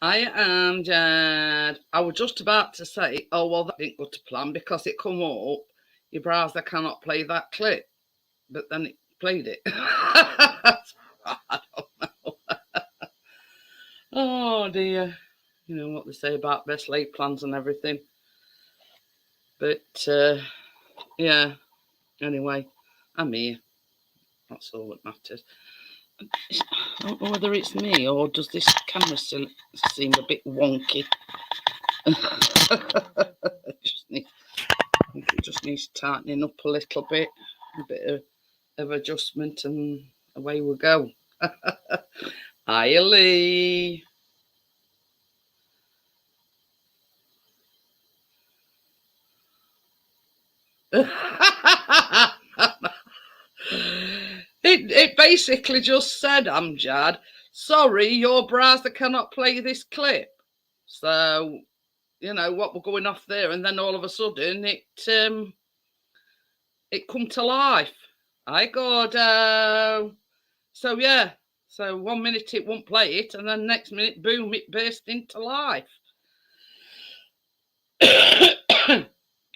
I am Jad. I was just about to say, oh, well, that didn't go to plan because it come up, your browser cannot play that clip. But then it played it. I don't know. Oh, dear. You know what they say about best laid plans and everything. But, yeah, anyway, I'm here. That's all that matters. I don't know whether it's me or does this camera still seem a bit wonky. I think it just needs tightening up a little bit, a bit of adjustment, and away we go. Hiya, Lee. It basically just said, Amjad, sorry, your browser cannot play this clip. So, you know, what we're going off there, and then all of a sudden it come to life. I Gordo. So yeah. So 1 minute it won't play it, and then next minute, boom, it burst into life.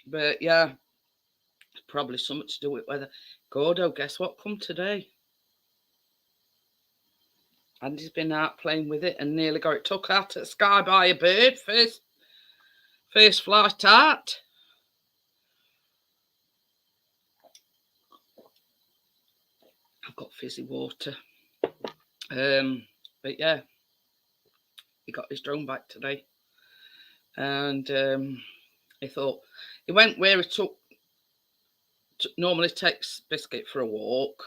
But yeah, probably something to do with weather. Gordo, guess what come today? Andy's been out playing with it and nearly got it took out at the sky by a bird. First flight out. I've got fizzy water. But yeah, he got his drone back today, and he thought he went where he normally takes Biscuit for a walk,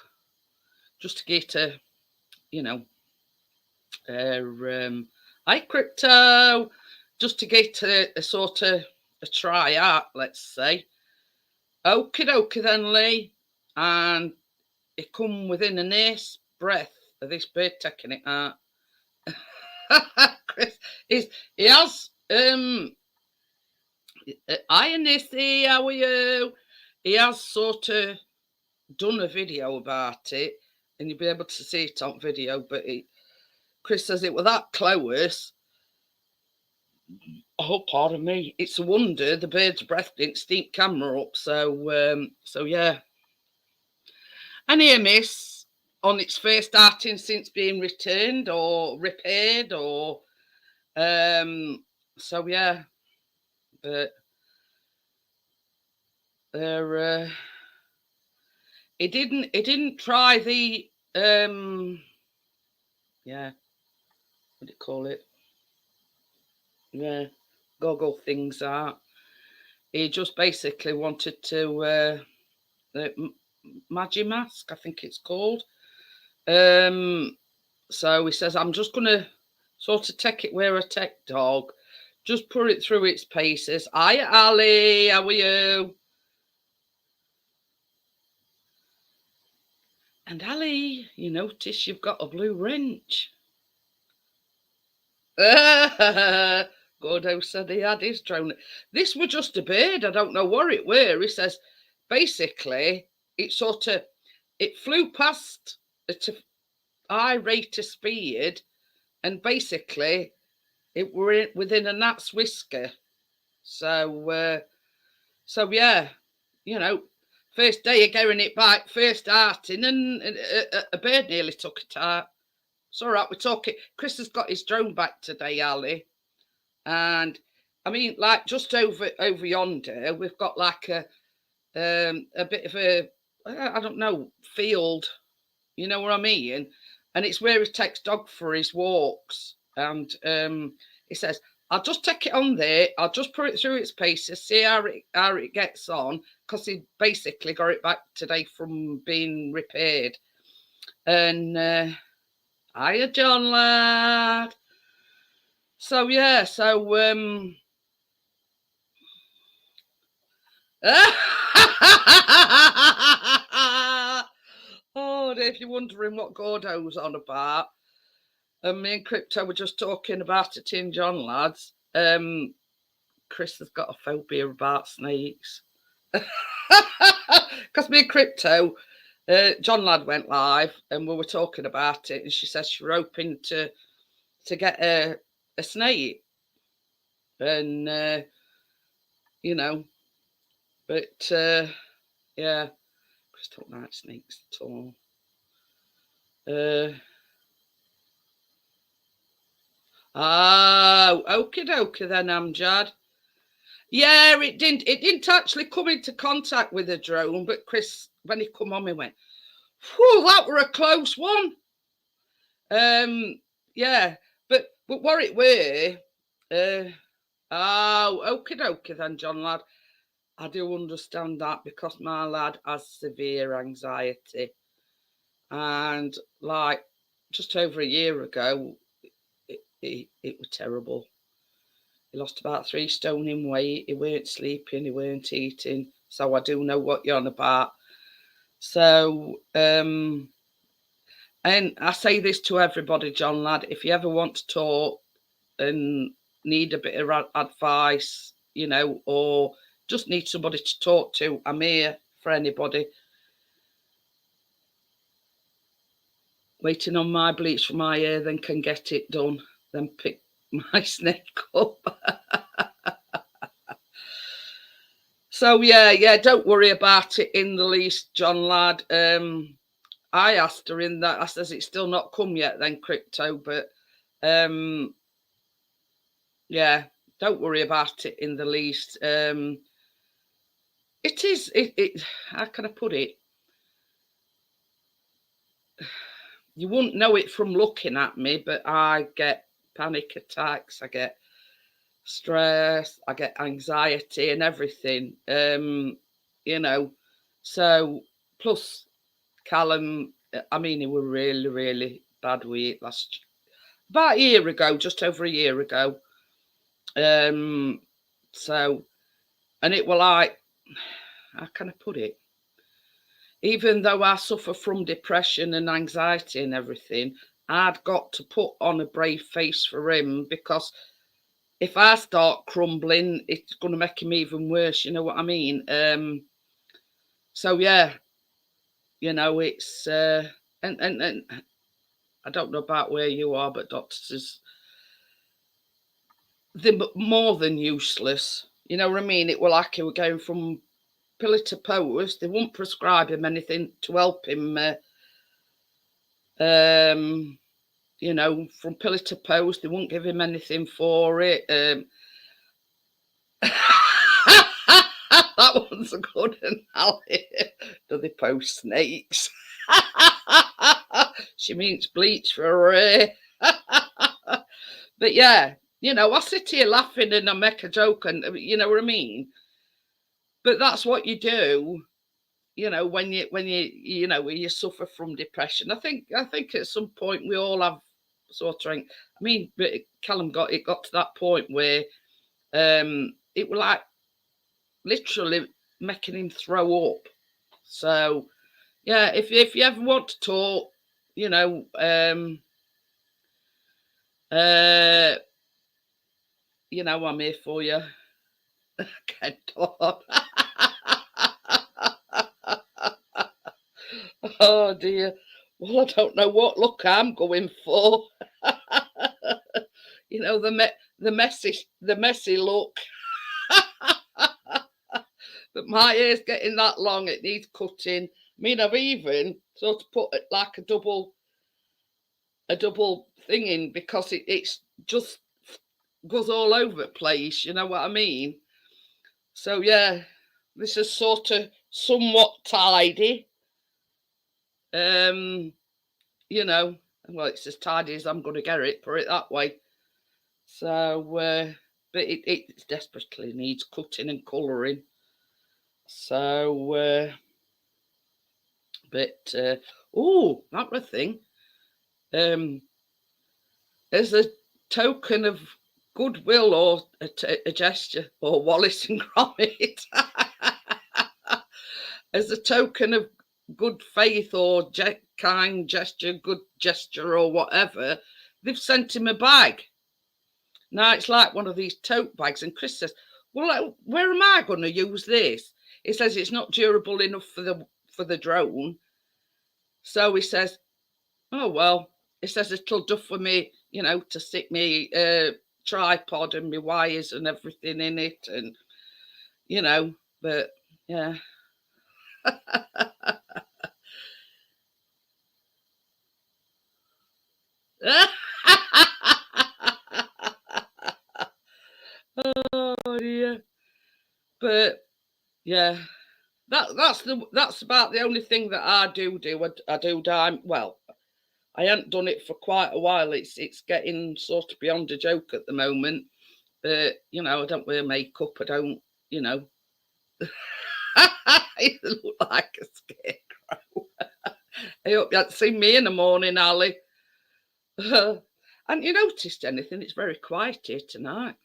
just to get a, you know, hi Crypto, just to get a sort of a try out, let's say. Okie dokie then, Lee, and it come within an ace breath of this bird taking it out. Chris, he has hi Nissy, how are you? He has sort of done a video about it, and you'll be able to see it on video. But Chris says it was that close. Oh, pardon me. It's a wonder the bird's breath didn't steep camera up. So yeah. And here, miss, on its first outing since being returned or repaired, or so yeah. But there, it didn't try the yeah, what do you call it? Yeah, goggle things out. He just basically wanted to Magic Mask, I think it's called. So he says, I'm just gonna sort of take it where I take dog, just put it through its paces. Hi Ali, how are you? And Ali, you notice you've got a blue wrench. Gordo said he had his drone. This was just a bird. I don't know what it were. He says, basically, it flew past at a high rate of speed, and basically, it were within a gnat's whisker. So yeah, you know, first day of getting it back, first outing, and a bird nearly took it out. It's all right, we're talking. Chris has got his drone back today, Ali. And I mean, like just over yonder, we've got like a bit of a, I don't know, field. You know what I mean? And it's where he takes dog for his walks. And he says, I'll just take it on there. I'll just put it through its paces, see how it gets on, because he basically got it back today from being repaired. And hiya, John lad. So yeah, so oh, if you're wondering what Gordo's on about, and me and Crypto were just talking about it in John lads. Chris has got a phobia about snakes. Because me and Crypto, John lad went live and we were talking about it, and she says she's hoping to get a snake. And, you know, but, yeah, Chris don't like snakes at all. Oh, okie dokie then, Amjad. Yeah, it didn't actually come into contact with a drone, but Chris, when he come on, he went, whew, that were a close one. Yeah, but what it were, okie dokie then, John lad. I do understand that because my lad has severe anxiety. And like just over a year ago, it was terrible. He lost about 3 stone in weight. He weren't sleeping. He weren't eating. So I do know what you're on about. So, and I say this to everybody, John lad, if you ever want to talk and need a bit of advice, you know, or just need somebody to talk to, I'm here for anybody. Waiting on my bleach for my hair, then can get it done, then pick my snake up. So yeah, don't worry about it in the least, John lad. I asked her in that, I says it's still not come yet then, Crypto, but yeah, don't worry about it in the least. It is how can I put it? You wouldn't know it from looking at me, but I get panic attacks, I get stress, I get anxiety and everything. You know, so plus Callum, I mean, he were really, really bad with it about a year ago, just over a year ago. So, and it were like, how can I put it? Even though I suffer from depression and anxiety and everything, I'd got to put on a brave face for him because if I start crumbling, it's going to make him even worse. You know what I mean? So yeah, you know, it's and I don't know about where you are, but doctors, they're more than useless. You know what I mean? It were like he were going from pillar to post. They won't prescribe him anything to help him. You know, from pillar to post. They won't give him anything for it. That one's a good analogy. Do they post snakes? She means bleach for her. But yeah, you know, I sit here laughing and I make a joke, and you know what I mean. But that's what you do, you know, when you know when you suffer from depression. I think at some point we all have sort of. I mean, but Callum got to that point where it was like literally making him throw up. So yeah, if you ever want to talk, you know, you know, I'm here for you. Get on. Oh dear. Well, I don't know what look I'm going for. You know, the messy look. But my hair's getting that long; it needs cutting. I mean, I've even sort of put it like a double thing in because it's just goes all over the place. You know what I mean? So yeah, this is sort of somewhat tidy. You know, well, it's as tidy as I'm going to get it. Put it that way. So, but it desperately needs cutting and colouring. So, but oh, that was a thing. As a token of goodwill or a gesture, or Wallace and Gromit, as a token of good faith or kind gesture, good gesture, or whatever, they've sent him a bag. Now it's like one of these tote bags, and Chris says, "Well, where am I going to use this?" He says it's not durable enough for the drone. So he says, "Oh well," he says it'll do for me, you know, to stick me tripod and my wires and everything in it, and you know, but yeah. Oh dear. But yeah, that's about the only thing that I do. I do dime. Well, I haven't done it for quite a while. It's getting sort of beyond a joke at the moment. But you know, I don't wear makeup. I don't. You know, I look like a scarecrow. I hope you haven't seen me in the morning, Ali. Haven't you noticed anything? It's very quiet here tonight.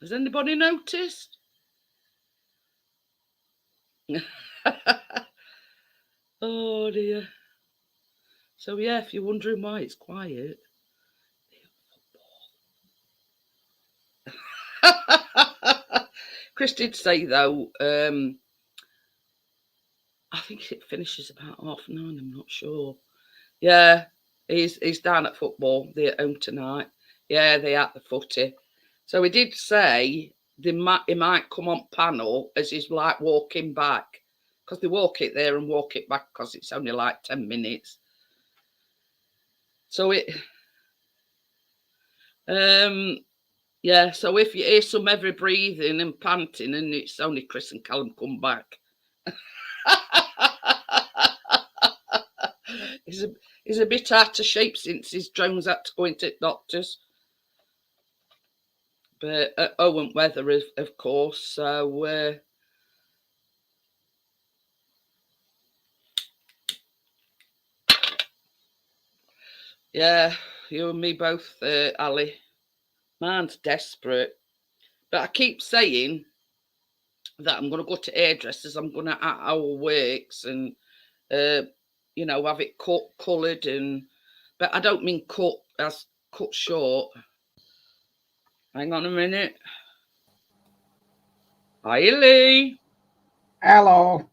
Has anybody noticed? Oh dear. So yeah, if you're wondering why it's quiet. Chris did say though, I think it finishes about 9:30, I'm not sure. Yeah, he's down at football. They're at home tonight. Yeah, they're at the footy. So he did say he might come on panel as he's like walking back, because they walk it there and walk it back because it's only like 10 minutes. So yeah, so if you hear some heavy breathing and panting, and it's only Chris and Callum come back. He's a bit out of shape since his drones had to go into doctors. But Owen weather, of course. So yeah, you and me both, Ali. Mine's desperate, but I keep saying that I'm going to go to hairdressers. I'm going to at our works and you know, have it coloured, and but I don't mean cut as cut short. Hang on a minute. Hi, Lee. Hello.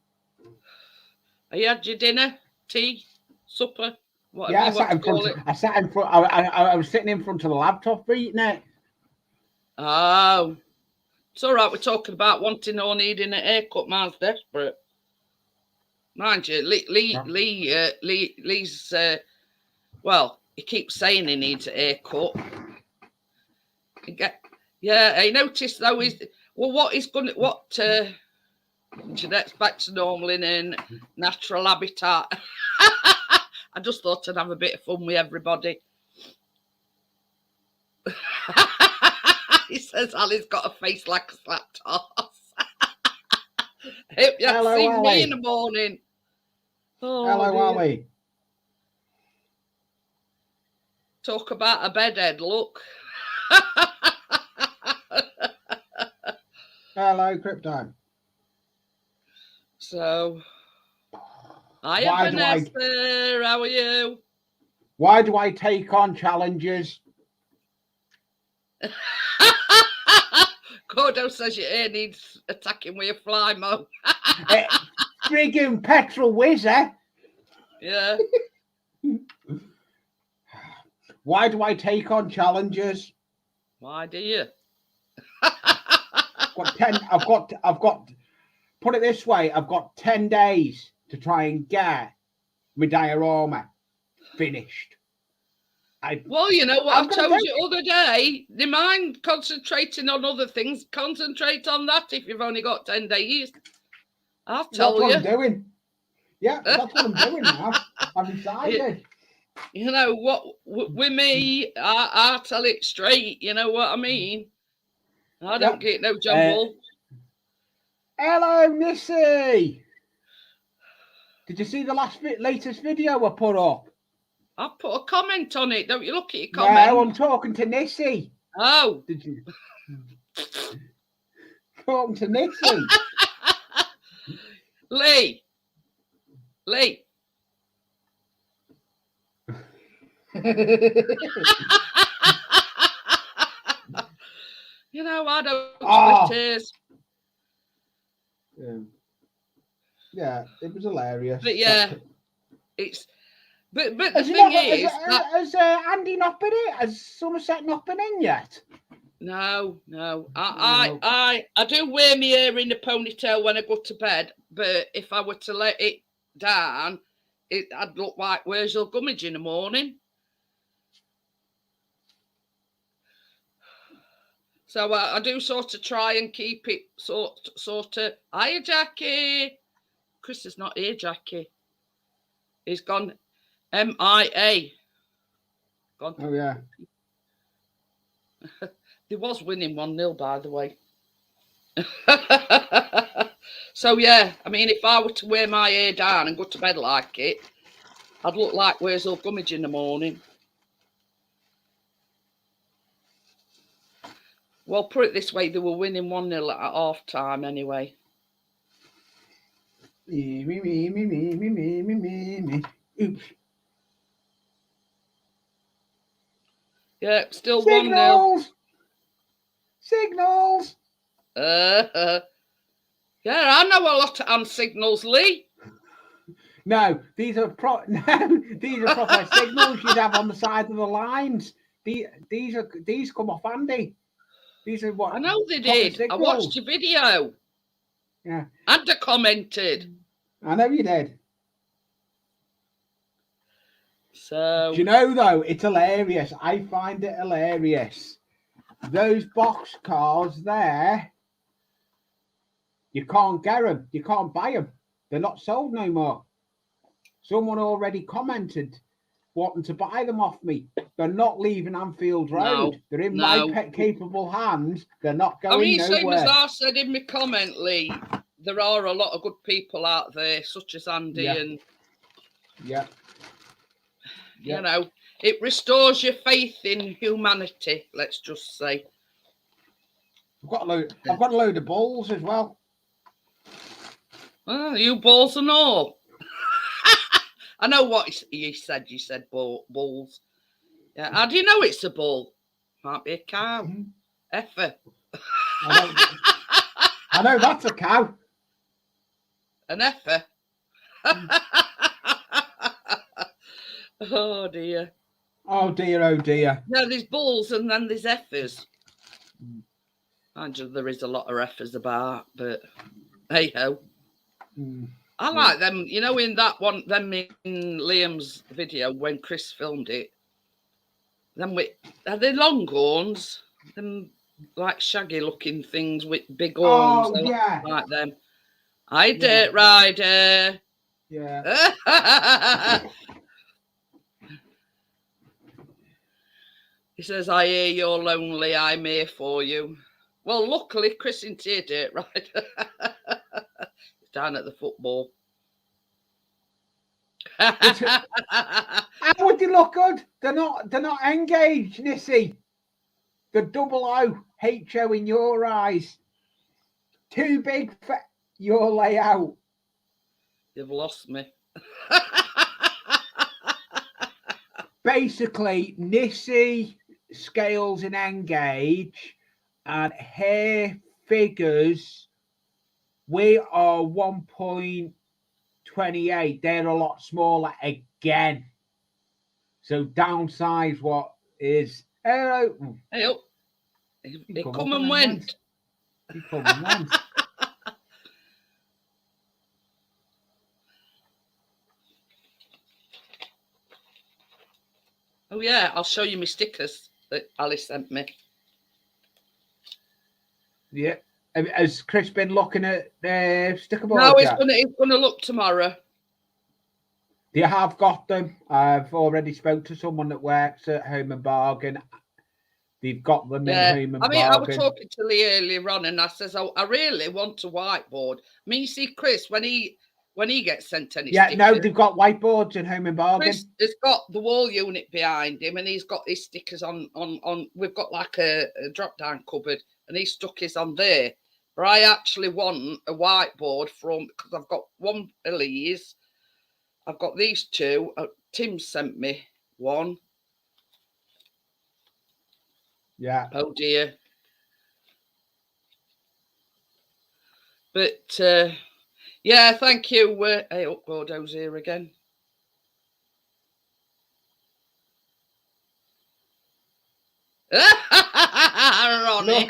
Have you had your dinner, tea, supper, whatever Yeah, you want to call it? I sat in front. I was sitting in front of the laptop eating it. Oh, it's all right. We're talking about wanting or needing a haircut. Mine's desperate. Mind you, Lee's. Well, he keeps saying he needs a haircut. Yeah, I noticed though. Jeanette's back to normal in a natural habitat. I just thought I'd have a bit of fun with everybody. He says Ali's got a face like a slapped horse. Hope you haven't seen Ali. me in the morning. Oh, hello, dear. Ali. Talk about a bedhead, look. Hello, Crypto. So, hiya, Vanessa. How are you? Why do I take on challenges? Gordo says your hair needs attacking with a fly mo. Friggin' petrol whizzer. Yeah. Why do I take on challenges? Why do you? I've got. Put it this way: I've got 10 days to try and get my diorama finished. Well, you know what I told you the other day. The mind concentrating on other things. Concentrate on that if you've only got 10 days. I'll tell you. That's what I'm doing. Yeah, that's what I'm doing now. I've decided. You know what? With me, I tell it straight. You know what I mean? I don't get no jumble. Hello, Missy. Did you see the latest video I put up? I put a comment on it. Don't you look at your comment? No, I'm talking to Nissy. Oh. Did you? Talking to Nissy. Lee. You know, I don't split tears. Yeah, it was hilarious. But yeah, it's But the Has, thing is that has Andy not been in? Has Somerset not been in yet? no. No. I do wear my hair in a ponytail when I go to bed, but if I were to let it down, I'd look like Wurzel Gummidge in the morning. So I do sort of try and keep it sort of. Hiya, Jackie. Chris is not here, Jackie. He's gone MIA. Gone. Oh yeah. He was winning 1-0, by the way. So yeah, I mean, if I were to wear my hair down and go to bed like it, I'd look like Wurzel Gummidge in the morning. Well, put it this way, they were winning 1-0 at half time anyway. Me. Oops. Yeah, still 1-0. Signals. Signals. Yeah, I know a lot of hand signals, Lee. No, these are proper signals you'd have on the side of the lines. These come off Andy. These are what I know they did. Signals. I watched your video. Yeah. And I commented. I know you did. So do you know though, it's hilarious. I find it hilarious. Those box cars there, you can't get them. You can't buy them. They're not sold no more. Someone already commented wanting to buy them off me. They're not leaving Anfield Road. They're in my capable hands. They're not going nowhere. Same as I said in my comment, Lee, there are a lot of good people out there, such as Andy and... Yeah. You know, it restores your faith in humanity, let's just say. I've got a load of balls as well. Oh, you balls and all. I know what you said. You said balls. Yeah. How do you know it's a bull? Might be a cow. Effer. I know that's a cow. An effer. Oh dear. Oh dear, oh dear. Yeah, there's bulls and then there's effers. Mind you, there is a lot of effers about, but hey ho. I like them, you know, in that one, them in Liam's video when Chris filmed it. Them are they longhorns? Them like shaggy looking things with big horns. Oh yeah. Like them. Hi, Dirt Rider. Yeah. He says, I hear you're lonely, I'm here for you. Well, luckily, Chris isn't here, Dirt Rider. He's down at the football. How would they look good? They're not engaged, Nissy. The double O-H-O in your eyes. Too big for your layout. You've lost me. Basically, Nissy, Scales and Engage, and hair figures, we are 1.28. They're a lot smaller again. So downsize what is... Hey up. He come and went. He come and went. Oh yeah, I'll show you my stickers that Alice sent me. Yeah. Has Chris been looking at the sticker board? No, he's gonna look tomorrow. They have got them. I've already spoke to someone that works at Home and Bargain. They've got them in Home and Bargain. I was talking to Lee earlier on, and I says, "Oh, I really want a whiteboard." I mean, you see, Chris, when he gets sent any stickers, no, they've got whiteboards in Home and Bargain. Chris has got the wall unit behind him, and he's got his stickers on. We've got like a drop down cupboard, and he stuck his on there. But I actually want a whiteboard because I've got one of these. I've got these two. Tim sent me one. Yeah. Oh dear. But yeah, thank you. Hey, up Bordeaux's here again. Ronnie.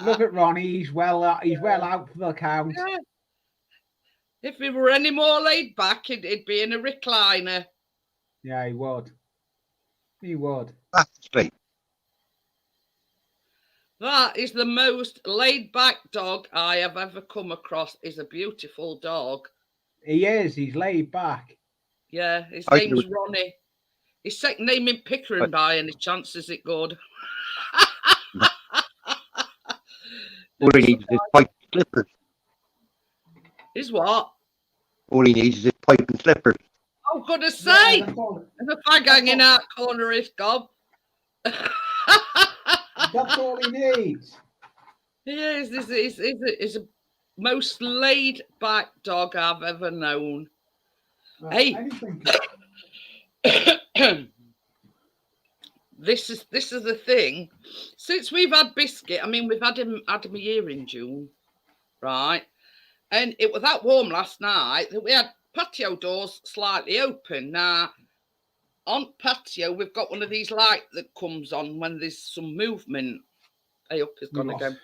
Look at Ronnie. He's well out for the count. Yeah. If he were any more laid back, he'd be in a recliner. Yeah, he would. He would. That's straight. That is the most laid back dog I have ever come across. He's a beautiful dog. He is. He's laid back. Yeah, his I name's do- Ronnie. His second name in Pickering by any chance, is it good? All he needs is his pipe and slippers. Is what? All he needs is his pipe and slippers. Oh, goodness sake! Yeah, that's all, There's a fag hanging out corner of his gob. that's all he needs. He is. He's a most laid back dog I've ever known. Hey. Anything. This is the thing. Since we've had Biscuit, I mean, we've had him a year in June, right? And it was that warm last night that we had patio doors slightly open. Now, on patio, we've got one of these lights that comes on when there's some movement. Hey, up is gonna go.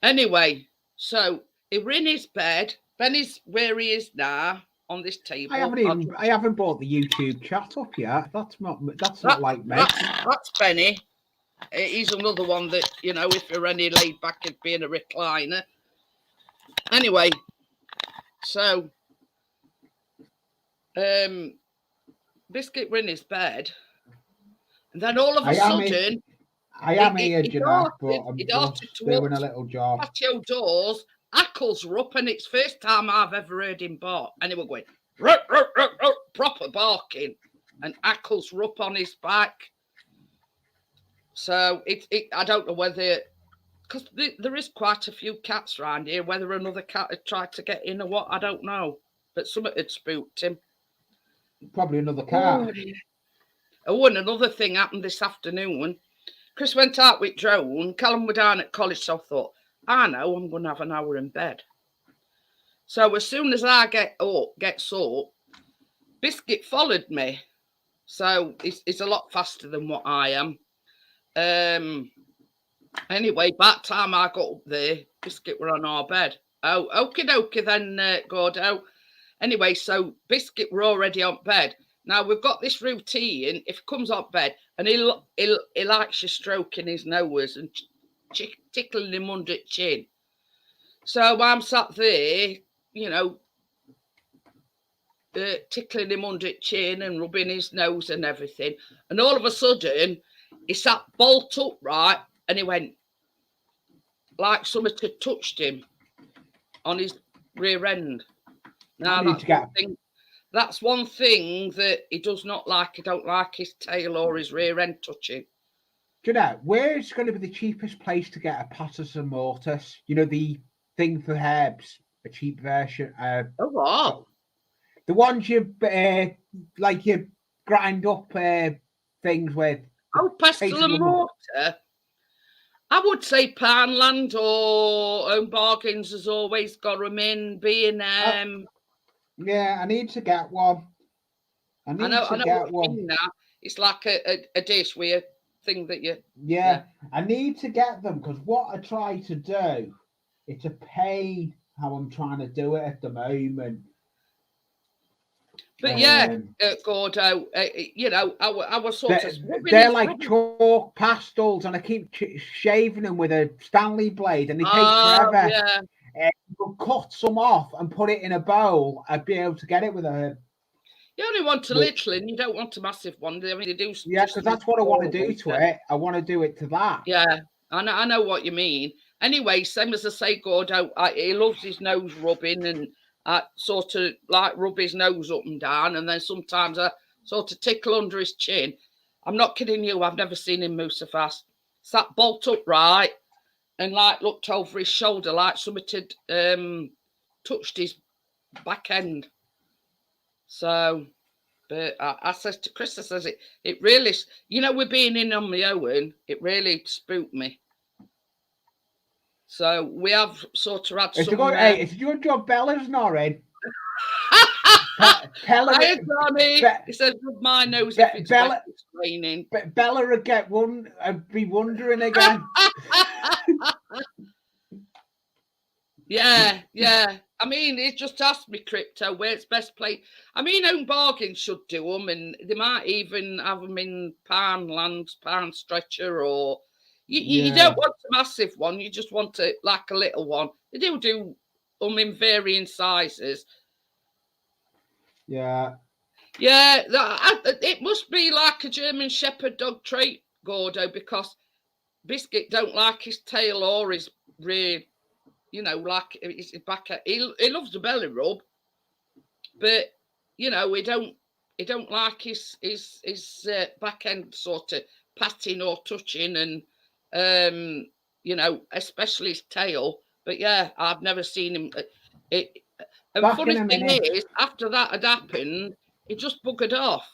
Anyway, so we're in his bed. Benny's where he is now on this table. I haven't brought the YouTube chat up yet. That's not like me. That's Benny. He's another one that, you know, if you're any laid back, it'd be in a recliner. Anyway, so Biscuit were in his bed, and then all of a sudden, I am here, Jeanette, but I'm just just doing a little job. Patio doors, hackles were up, and it's first time I've ever heard him bark. And he was going, ruh, ruh, ruh, ruh, proper barking, and hackles were up on his back. So I don't know whether, because there is quite a few cats around here, whether another cat had tried to get in or what, I don't know. But something had spooked him. Probably another cat. Oh, and another thing happened this afternoon. Chris went out with Drone. Callum were down at college, so I thought, I know, I'm going to have an hour in bed. So as soon as I gets up, Biscuit followed me. So he's a lot faster than what I am. Anyway, by the time I got up there, Biscuit were on our bed. Oh, okie dokie then, Gordo. Anyway, so Biscuit were already on bed. Now we've got this routine. If he comes on bed and he likes you stroking his nose and tickling him under the chin. So I'm sat there, you know, tickling him under the chin and rubbing his nose and everything. And all of a sudden, he sat bolt upright and he went like somebody had touched him on his rear end. Now that's one thing that he does not like. He don't like his tail or his rear end touching. Do you know where's going to be the cheapest place to get a Patterson mortis? You know, the thing for herbs, a cheap version. Oh, what? The ones you like you grind up things with. Oh, pestle and mortar. I would say Poundland or Home Bargains has always got them in. B&M. Yeah, I need to get one. I know what you mean now. It's like a dish with a thing that you... Yeah, I need to get them because what I try to do, it's a pain how I'm trying to do it at the moment. But yeah, Gordo, you know, I was sort of... They're like chalk pastels and I keep shaving them with a Stanley blade and they take forever. Yeah. You could cut some off and put it in a bowl. I'd be able to get it with a... You only want a little and you don't want a massive one. I mean, they do... Yeah, because that's what I want to do to it. I want to do it to that. Yeah, I know what you mean. Anyway, same as I say, Gordo, he loves his nose rubbing and I sort of like rub his nose up and down and then sometimes I sort of tickle under his chin. I'm not kidding you. I've never seen him move so fast. Sat bolt upright and like looked over his shoulder like somebody had touched his back end. So, but I says to Chris, I says it really, you know, we're being in on my own. It really spooked me. So we have sort of had some... It's a good job Bella's not in. Bella, Hi, Johnny. Be- He says, rub my nose Be- if it's Bella- wet, it's raining. Bella would get one. I'd be wondering again. Yeah. I mean, he just asked me, Crypto, where it's best place. I mean, Home Bargain should do them, and they might even have them in Pound Stretcher, or you don't want a massive one. You just want like a little one. They do them in varying sizes. Yeah. Yeah, it must be like a German Shepherd dog trait, Gordo, because Biscuit don't like his tail or his rear, like his back. He loves the belly rub, but he don't like his back end sort of patting or touching, and especially his tail. But yeah, I've never seen him. And funny thing is, after that had happened, he just buggered off.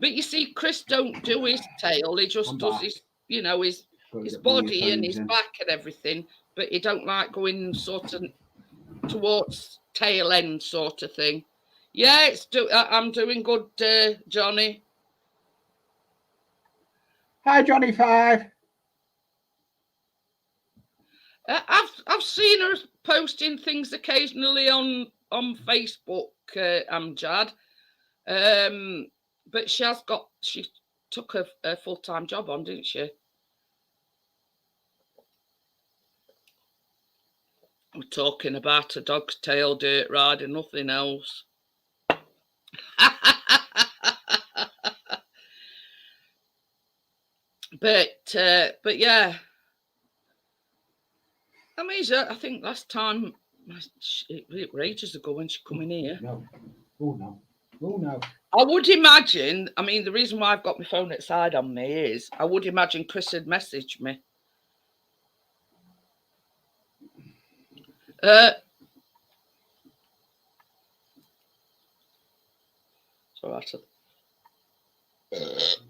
But you see, Chris don't do his tail. He just does his, his body and his back and everything. But he don't like going sort of towards tail end sort of thing. Yeah, I'm doing good, Johnny. Hi, Johnny 5. I've seen her posting things occasionally on Facebook, Amjad. But she took a full-time job on, didn't she? We're talking about a dog's tail dirt ride and nothing else. But yeah. I mean, I think last time it was ages ago when she come in here. No. Oh no. I would imagine. I mean, the reason why I've got my phone outside on me is I would imagine Chris had messaged me. So I said,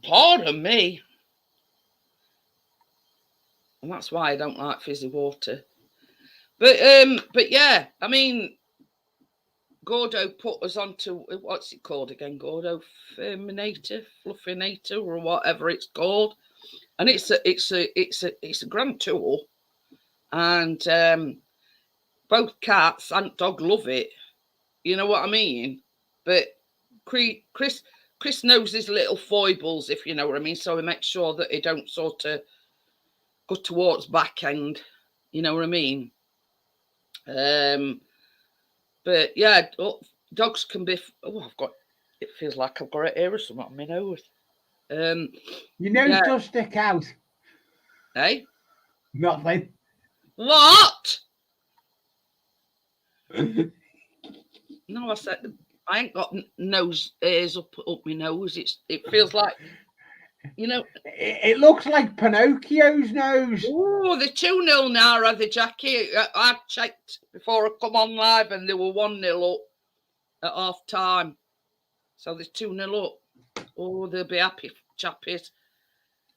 pardon me. And that's why I don't like fizzy water. But yeah, I mean, Gordo put us onto, what's it called again? Gordo Fluffinator, or whatever it's called. And it's a grand tool. And both cats and dog love it. You know what I mean? But Chris knows his little foibles, if you know what I mean. So he makes sure that he don't sort of go towards back end. You know what I mean? But yeah, dogs can be. It feels like I've got an ear or something on my nose. Your nose does stick out. Hey? Nothing. What? No, I said I ain't got nose hairs up my nose. It feels like, It looks like Pinocchio's nose. Oh, they're 2-0 now, are they, Jackie? I checked before I come on live and they were 1-0 up at half time. So there's 2-0 up. Oh, they'll be happy, chappies.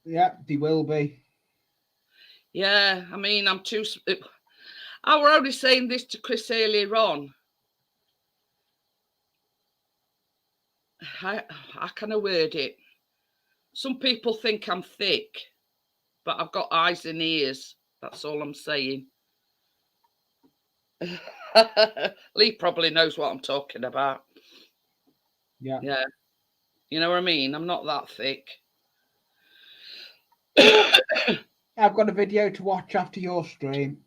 Yeah, they will be. Yeah, I mean, I were only saying this to Chris earlier on. How can I word it? Some people think I'm thick, but I've got eyes and ears. That's all I'm saying. Lee probably knows what I'm talking about. Yeah. Yeah. You know what I mean? I'm not that thick. I've got a video to watch after your stream.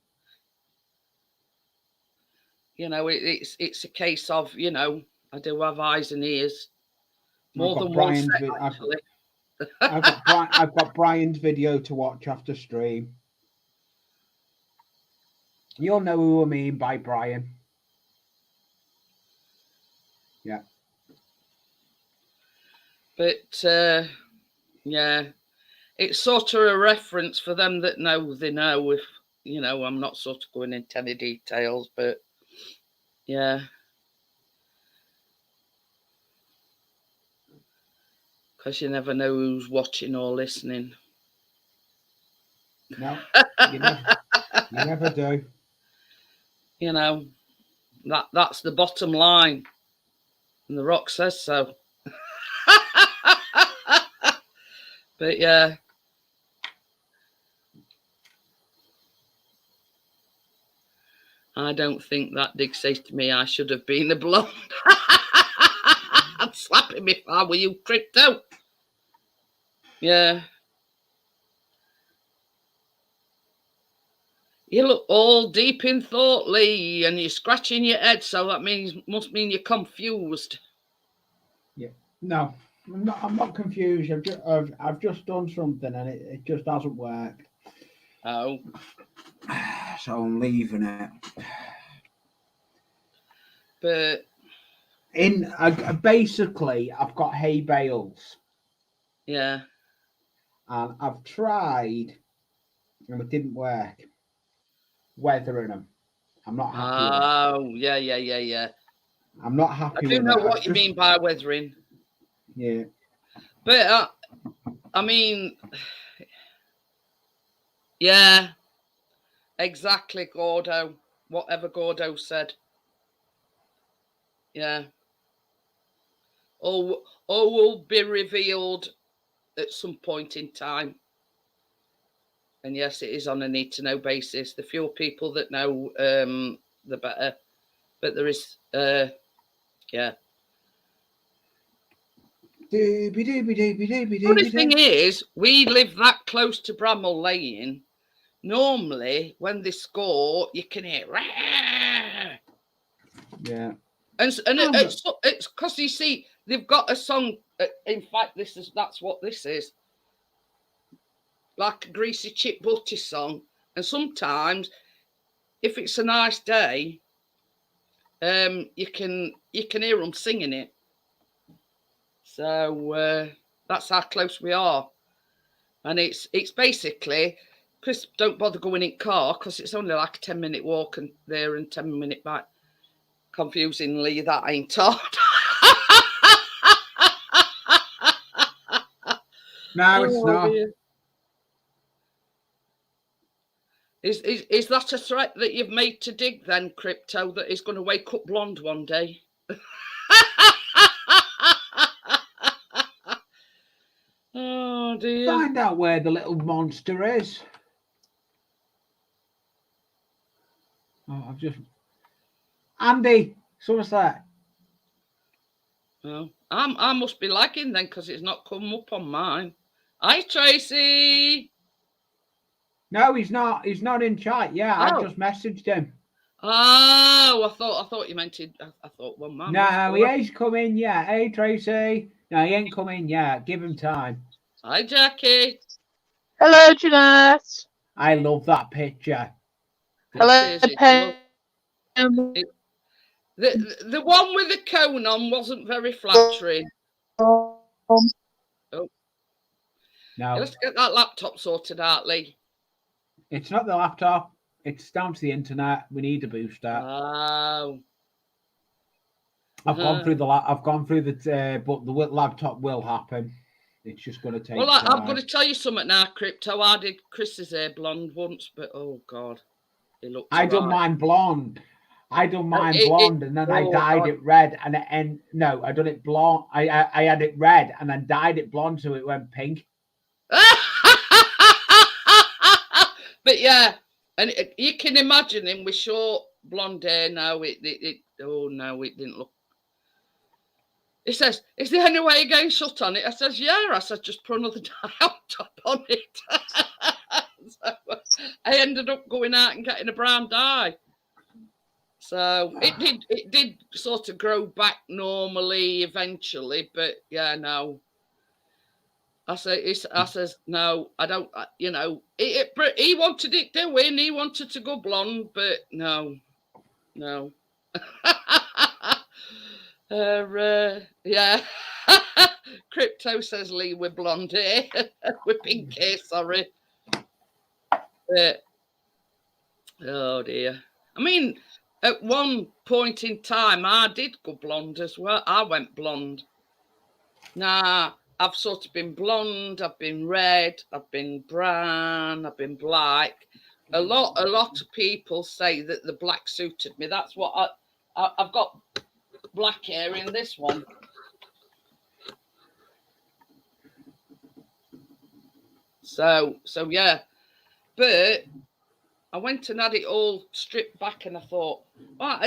It's a case of, I do have eyes and ears. More than Brian's one set, actually. I've got Brian's video to watch after stream. You'll know who I mean by Brian. Yeah. But yeah, it's sort of a reference for them that know they know. If I'm not sort of going into any details, but yeah. Because you never know who's watching or listening. No, you never do. You know, that's the bottom line. And The Rock says so. But yeah. I don't think that Dig says to me I should have been a blonde. I'd slap him if I were you, Crypto. Yeah. You look all deep in thought, Lee, and you're scratching your head, so that must mean you're confused. Yeah. No, I'm not confused. I've just done something and it just hasn't worked. Oh. So I'm leaving it. But basically, I've got hay bales. Yeah. And I've tried, and it didn't work. Weathering them. I'm not happy with it. Oh, yeah. I'm not happy with it. I do know what you mean by weathering. Yeah. But, I mean, yeah, exactly, Gordo. Whatever Gordo said. Yeah. All will be revealed at some point in time. And yes, it is on a need-to-know basis. The fewer people that know, the better. But there is, yeah. The thing is, we live that close to Bramall Lane. Normally, when they score, you can hear. Rah! Yeah. And it's because you see they've got a song. In fact, that's what this is. Like a greasy chip butty song. And sometimes, if it's a nice day, you can hear them singing it. So that's how close we are. And it's basically, Chris, don't bother going in car because it's only like a 10-minute walk and there and 10-minute back. Confusingly, that ain't hard. No, it's not. Dear. Is that a threat that you've made to Dig then, Crypto, that he's going to wake up blonde one day? Oh dear. Find out where the little monster is. Oh, I've just... Andy, what's that? Oh, I must be lagging then because it's not come up on mine. Hi, Tracy. No, he's not. He's not in chat. Yeah, I just messaged him. Oh, I thought you meant it. I thought, well, man. No, he ain't come in yet. Hey, Tracy. No, he ain't come in yet. Give him time. Hi, Jackie. Hello, Jeanette. I love that picture. Hello, Pam. The one with the cone on wasn't very flattering. Oh. No. Let's get that laptop sorted out, Lee. It's not the laptop. It's down to the internet. We need a booster. Oh. I've gone through the but the laptop will happen. It's just going to take. Well, I'm going to tell you something now, Crypto. I did Chris's hair blonde once, but oh god, it looked. I don't mind blonde. I don't mind blonde, and then I dyed it red, and no, I done it blonde. I had it red, and then dyed it blonde, so it went pink. But yeah, and you can imagine him with short blonde hair. Now it didn't look. He says, "Is there any way of getting shut on it?" I says, "Yeah." I said, "Just put another dye on top on it." So I ended up going out and getting a brown dye. So it did sort of grow back normally eventually, but yeah, no. I says no, I don't. He wanted it doing. He wanted to go blonde, but no. Yeah. Crypto says Lee with blonde hair, with pink hair. Sorry. Oh dear. I mean, at one point in time, I did go blonde as well. I went blonde. Nah, I've sort of been blonde, I've been red, I've been brown, I've been black. a lot of people say that the black suited me. That's what I've got black hair in this one. So yeah, but I went and had it all stripped back, and I thought, well,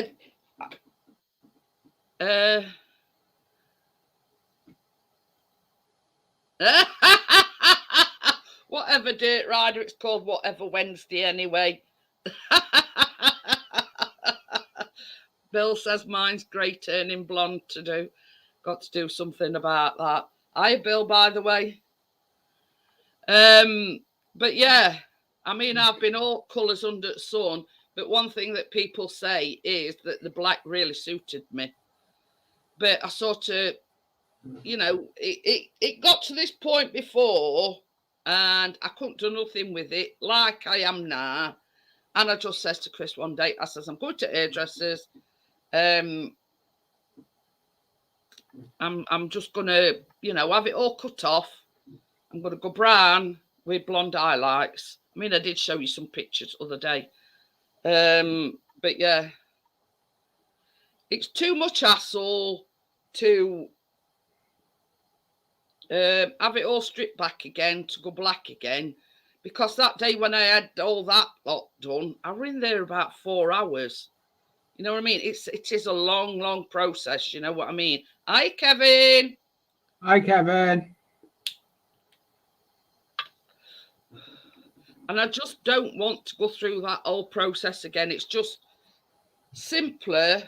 whatever dirt rider it's called, whatever Wednesday anyway. Bill says mine's grey turning blonde to do. Got to do something about that. Hi, Bill, by the way. But yeah, I mean, I've been all colours under the sun, but one thing that people say is that the black really suited me. But I sort of, you know, it got to this point before, and I couldn't do nothing with it like I am now. And I just says to Chris one day, I says, I'm going to hairdressers. I'm just gonna, you know, have it all cut off. I'm gonna go brown with blonde highlights. I mean, I did show you some pictures the other day. But yeah, it's too much hassle to have it all stripped back again, to go black again, because that day when I had all that lot done, I was in there about 4 hours. You know what I mean? It is a long process. You know what I mean? Hi, Kevin. Hi, Kevin. And I just don't want to go through that whole process again. It's just simpler.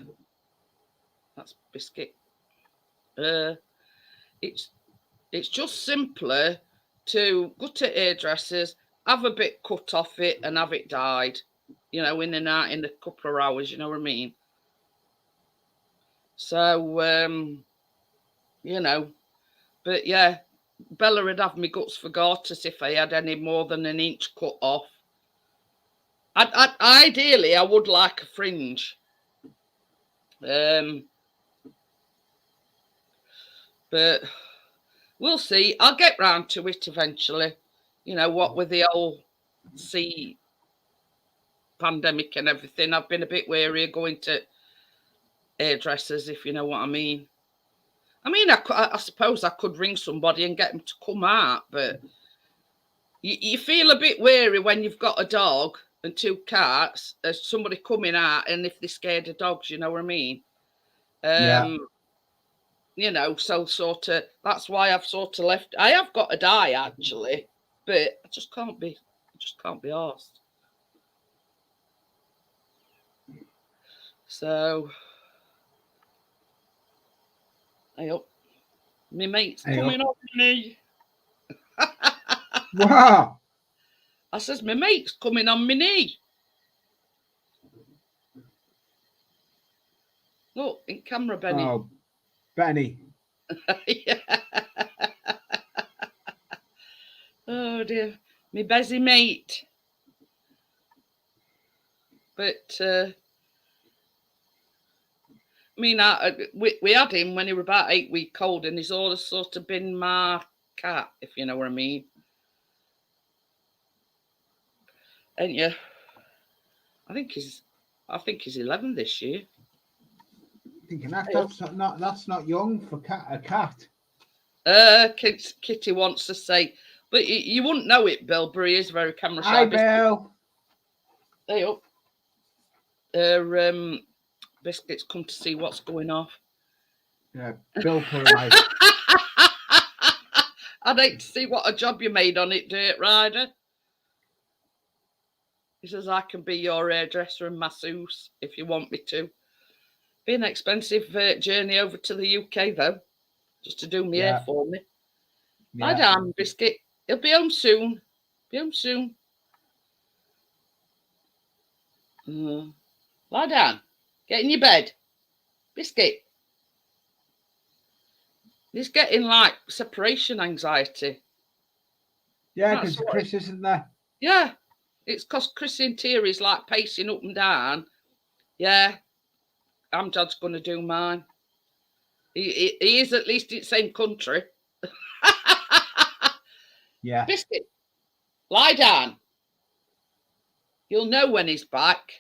That's biscuit. It's just simpler to go to hairdressers, have a bit cut off it, and have it dyed. You know, in and out in a couple of hours. You know what I mean? So, you know, but yeah, Bella would have me guts for garters if I had any more than an inch cut off. Ideally, I would like a fringe. But we'll see. I'll get round to it eventually. You know, what with the whole sea pandemic and everything, I've been a bit wary of going to hairdressers, if you know what I mean. I mean, I suppose I could ring somebody and get them to come out, but you feel a bit wary when you've got a dog and 2 cats, there's somebody coming out, and if they're scared of dogs, you know what I mean? Yeah. You know, so sort of, that's why I've sort of left. I have got a dye, actually, but I just can't be arsed. So, hey up. My mate's coming on me. Wow. I says, my mate's coming on my knee. Look, in camera, Benny. Oh, Benny. Yeah. Oh dear, my busy mate. But I mean, we had him when he was about 8 weeks old, and he's always sort of been my cat, if you know what I mean. Ain't you? I think he's 11 this year. Thinking that's not young for a cat. Kitty wants to say, but you wouldn't know it, Bill, but he is very camera shy. Hi, Bill. Hey up. Biscuits come to see what's going off. Yeah, Bill Price. I'd hate to see what a job you made on it, Dirt Rider. He says, I can be your hairdresser and masseuse if you want me to. Be an expensive journey over to the UK, though, just to do my hair for me. Lie down, Biscuit. He'll be home soon. Lie down. Get in your bed. Biscuit. He's getting like separation anxiety. Yeah, because Chris isn't there. Yeah. It's because Chris Interior's like pacing up and down. Yeah. Amjad's going to do mine. He is at least in the same country. Yeah. Biscuit. Lie down. You'll know when he's back.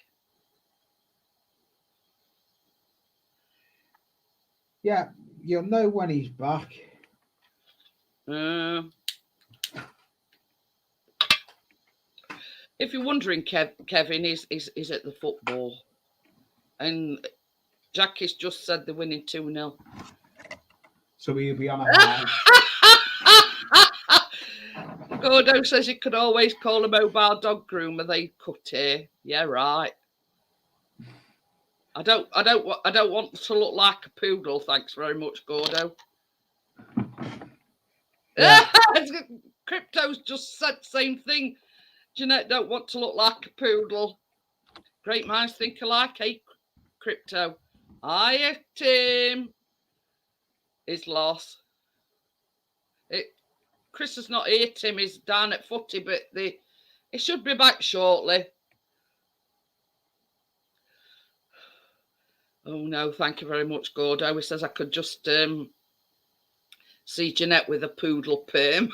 Yeah, you'll know when he's back. If you're wondering, Kevin is at the football. And Jackie's just said they're winning 2-0. So he'll be on a high. Gordo says you could always call a mobile dog groomer. They cut here. Yeah, right. I don't want to look like a poodle. Thanks very much, Gordo. Yeah. Crypto's just said the same thing. Jeanette don't want to look like a poodle. Great minds think alike, eh, Crypto? Hiya, Tim. His loss. Chris is not here, Tim. He's down at footy, but he should be back shortly. Oh, no, thank you very much, Gordo. He says I could just see Jeanette with a poodle perm.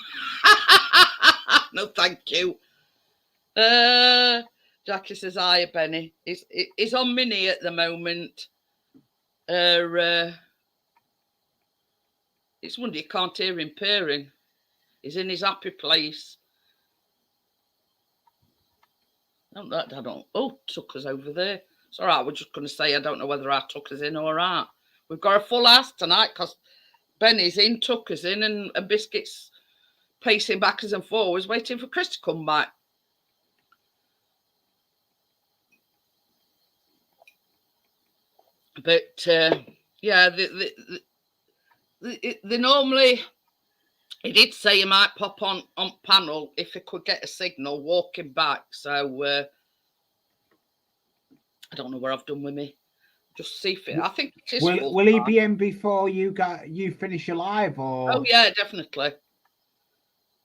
No, thank you. Jackie says, hiya, Benny. He's on mini at the moment. It's wonder you can't hear him purring. He's in his happy place. I don't. Oh, Tucker's over there. It's all right. We're just going to say I don't know whether our Tucker's in or out. We've got a full house tonight because Benny's in, Tucker's in, and Biscuit's pacing backwards and forwards, waiting for Chris to come back. But yeah, they normally. He did say he might pop on panel if he could get a signal walking back. So I don't know where I've done with me. Just see if it. I think it is. Will he be in before you finish your live? Or? Oh yeah, definitely.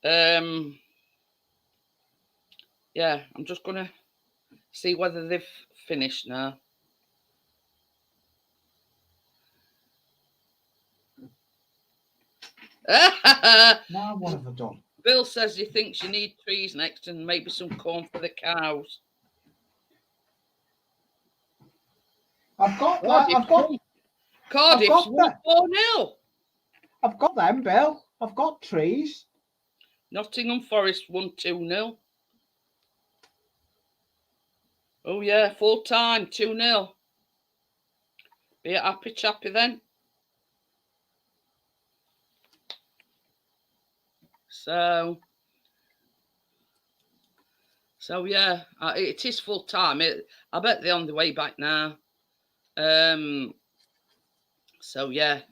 Yeah, I'm just gonna see whether they've finished now. Now what have I done? Bill says he thinks you need trees next and maybe some corn for the cows. I've got that. I've got Cardiff's 4-0. I've got them, Bill. I've got trees. Nottingham Forest won 2-0. Oh yeah, full time 2-0. Be a happy chappy then. So yeah, it is full time. I bet they're on the way back now. So yeah,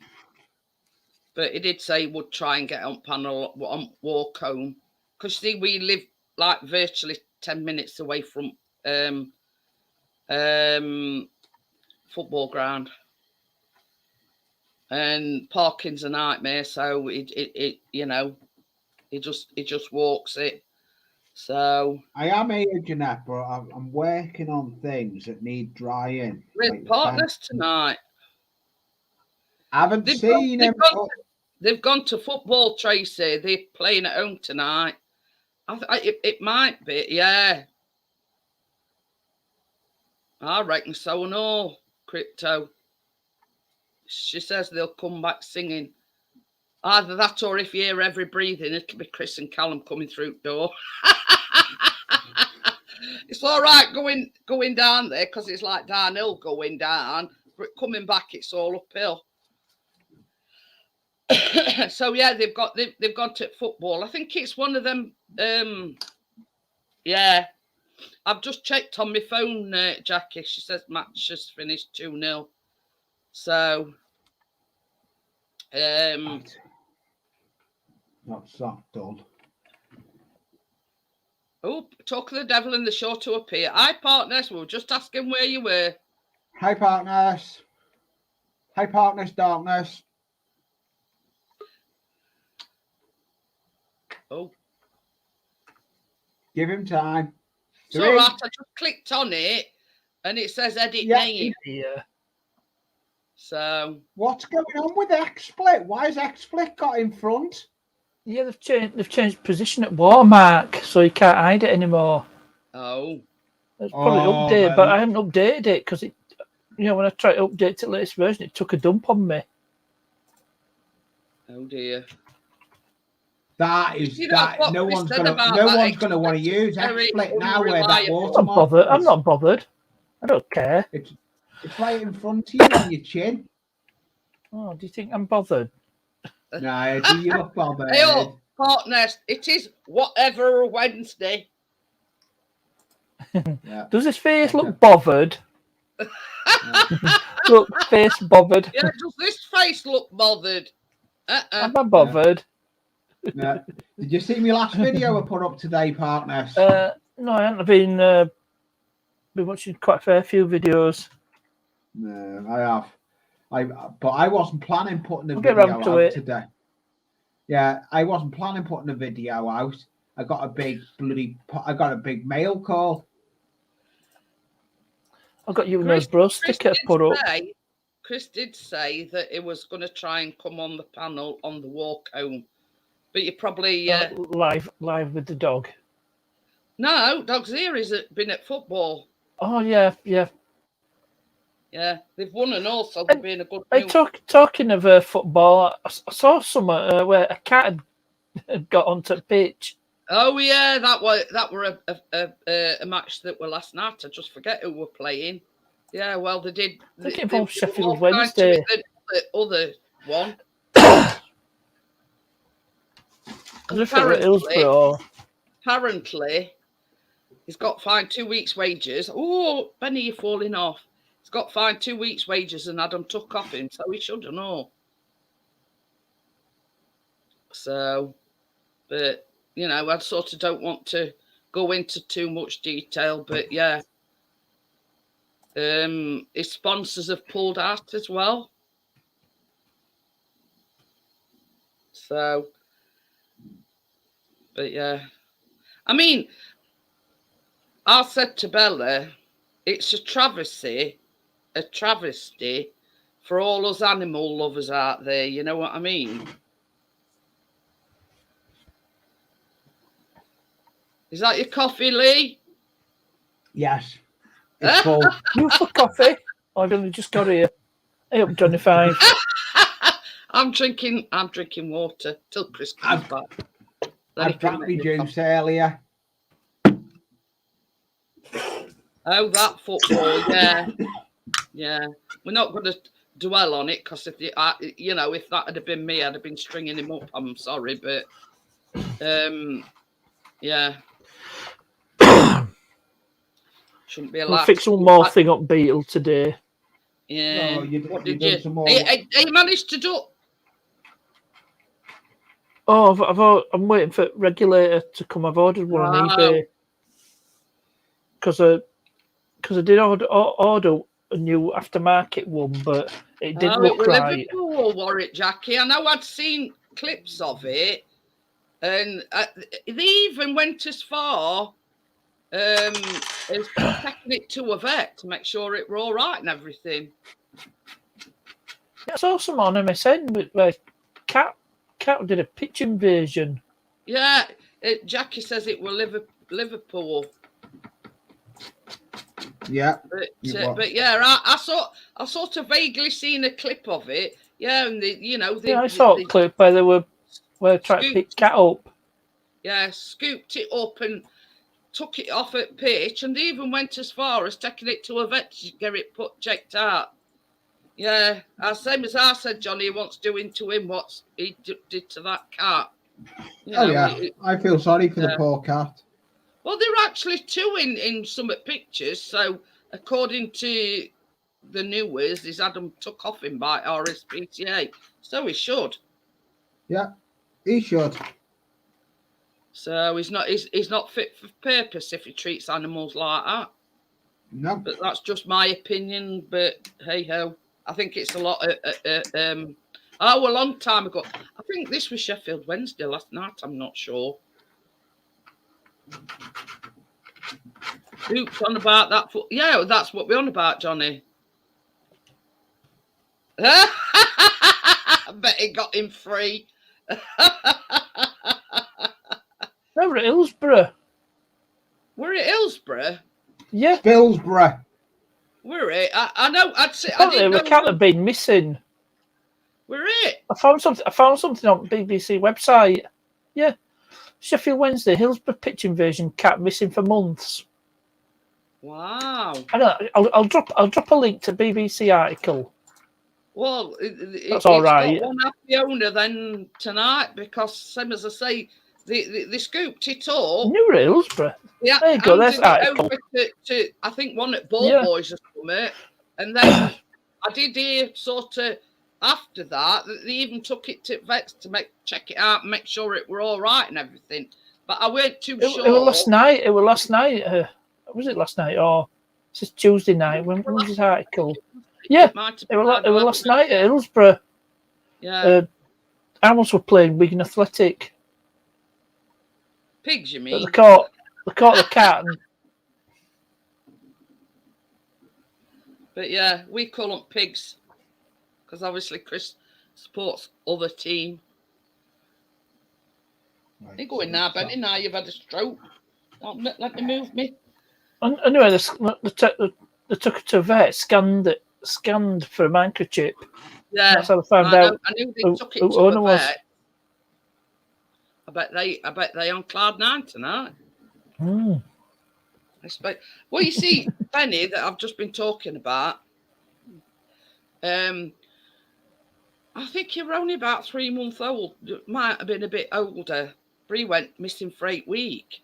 but he did say he would try and get on panel on walk home because see we live like virtually 10 minutes away from football ground, and parking's a nightmare. So it you know. He just walks it. So I am here, Jeanette, but I'm working on things that need drying. We're partners tonight. I haven't seen him. They've gone to football, Tracy. They're playing at home tonight. It might be, yeah. I reckon so and all, Crypto. She says they'll come back singing. Either that or if you hear every breathing, it'll be Chris and Callum coming through the door. It's all right going down there because it's like downhill going down, but coming back, it's all uphill. So yeah, they've gone to football. I think it's one of them. Yeah, I've just checked on my phone, Jackie. She says match has finished 2-0. So That's that done. Oh, talk of the devil and the sure to appear. Hi, partners. We were just asking where you were. Hi, partners. Hi, partners, darkness. Oh. Give him time. It's all right. I just clicked on it and it says edit name. Yeah. So. What's going on with XSplit? Why has XSplit got in front? Yeah, they've changed position at watermark, so you can't hide it anymore. Oh. It's probably updated, but I haven't updated it because it. When I tried to update to the latest version, it took a dump on me. Oh dear. That is that. No one's going to want to use XSplit now where that watermark. I'm not bothered. I don't care. It's right in front of you on your chin. Oh, do you think I'm bothered? No, do you look bothered? Hey, up, partners. It is whatever Wednesday. Yeah. Does his face look bothered? Look, face bothered. Yeah, does this face look bothered? Am I bothered? Yeah. Did you see my last video I put up today, partners? No, I haven't been watching quite a fair few videos. No, I have. But I wasn't planning putting a Get video round to out it. today. Yeah, I wasn't planning putting a video out. I got a big mail call. I got you and those bro sticker put up. Chris did say that it was going to try and come on the panel on the walk home, but you probably live with the dog. No, Dog's here. He's been at football. Oh yeah. Yeah, they've won and all, so they've been a good Hey, talking of football, I saw somewhere where a cat had got onto the pitch. Oh yeah, that were a match that were last night. I just forget who were playing. Yeah, well they did. I think it involved Sheffield Wednesday. The other one. Apparently, he's got fined 2 weeks' wages. Oh, Benny, you're falling off. He's got fined 2 weeks' wages, and Adam took off him, so he should have known. So, but I sort of don't want to go into too much detail, but yeah. His sponsors have pulled out as well. So, but yeah. I mean, I said to Bella, it's a travesty for all us animal lovers out there. You know what I mean? Is that your coffee, Lee? Yes. It's full. You for coffee? I've only just got here. Hey up, Johnny Five. I'm drinking water till Chris comes back. I drank my juice earlier. Oh, that football, yeah. We're not going to dwell on it because if if that had been me, I'd have been stringing him up. I'm sorry, but yeah. Shouldn't be allowed. We'll fix one more thing up Beetle today. Yeah. Oh, what did you? You managed to do? Oh, I'm waiting for regulator to come. I've ordered one on eBay because I did order a new aftermarket one, but it didn't look right. Liverpool wore it, Jackie. I know I'd seen clips of it, and they even went as far as taking it to a vet to make sure it were all right and everything. I saw some on MSN where Cat did a pitch invasion. Yeah, Jackie says it were Liverpool. Yeah, but yeah, I sort of vaguely seen a clip of it. Yeah, and I saw a clip where they were trying to pick Cat up. Yeah, scooped it up and took it off at pitch, and they even went as far as taking it to a vet to get it checked out. Yeah, same as I said, Johnny wants doing to him what he did to that cat. I feel sorry for the poor cat. Well, there are actually two in some pictures. So, according to the news, his Adam took off him by RSPCA. So he should. Yeah, he should. So he's not fit for purpose if he treats animals like that. No. But that's just my opinion. But hey ho, I think it's a lot. A long time ago. I think this was Sheffield Wednesday last night. I'm not sure. Oops, on about that. Yeah, that's what we're on about, Johnny. I bet he got him free. No, we're at Hillsborough. We're at Hillsborough? Yeah. Spilsborough. We're it. I know. I'd say. I Apparently, didn't the know. cat had been missing. We're it. I found something on BBC website. Yeah. Sheffield Wednesday, Hillsborough pitch invasion, cat missing for months. Wow. I know. I'll drop a link to BBC article. Well, That's all right. Got one happy owner then tonight because, same as I say, they scooped it up. New Hillsborough. Yeah, There you go. There's handed the it article. over to I think one at Ball Boys or something, and then I did hear sort of after that they even took it to vets to check it out and make sure it were all right and everything. But I weren't too sure. It was last night. It was last night. Was it last night or it's just Tuesday night? When was this article? Yeah, it was last night at Hillsborough. Yeah. Animals were playing Wigan Athletic. Pigs, you mean? They caught the cat. But yeah, we call them pigs because obviously Chris supports other team. Right, You're going now, Benny. Now you've had a stroke. Let me move me. Anyway, they took it to a vet, scanned for a microchip. Yeah, that's how they found out. I knew they took it to a vet. Was. I bet they on cloud nine tonight. Mm. I expect. Well, you see, Benny, that I've just been talking about. I think you're only about 3 months old. Might have been a bit older. Bree went missing for 8 weeks.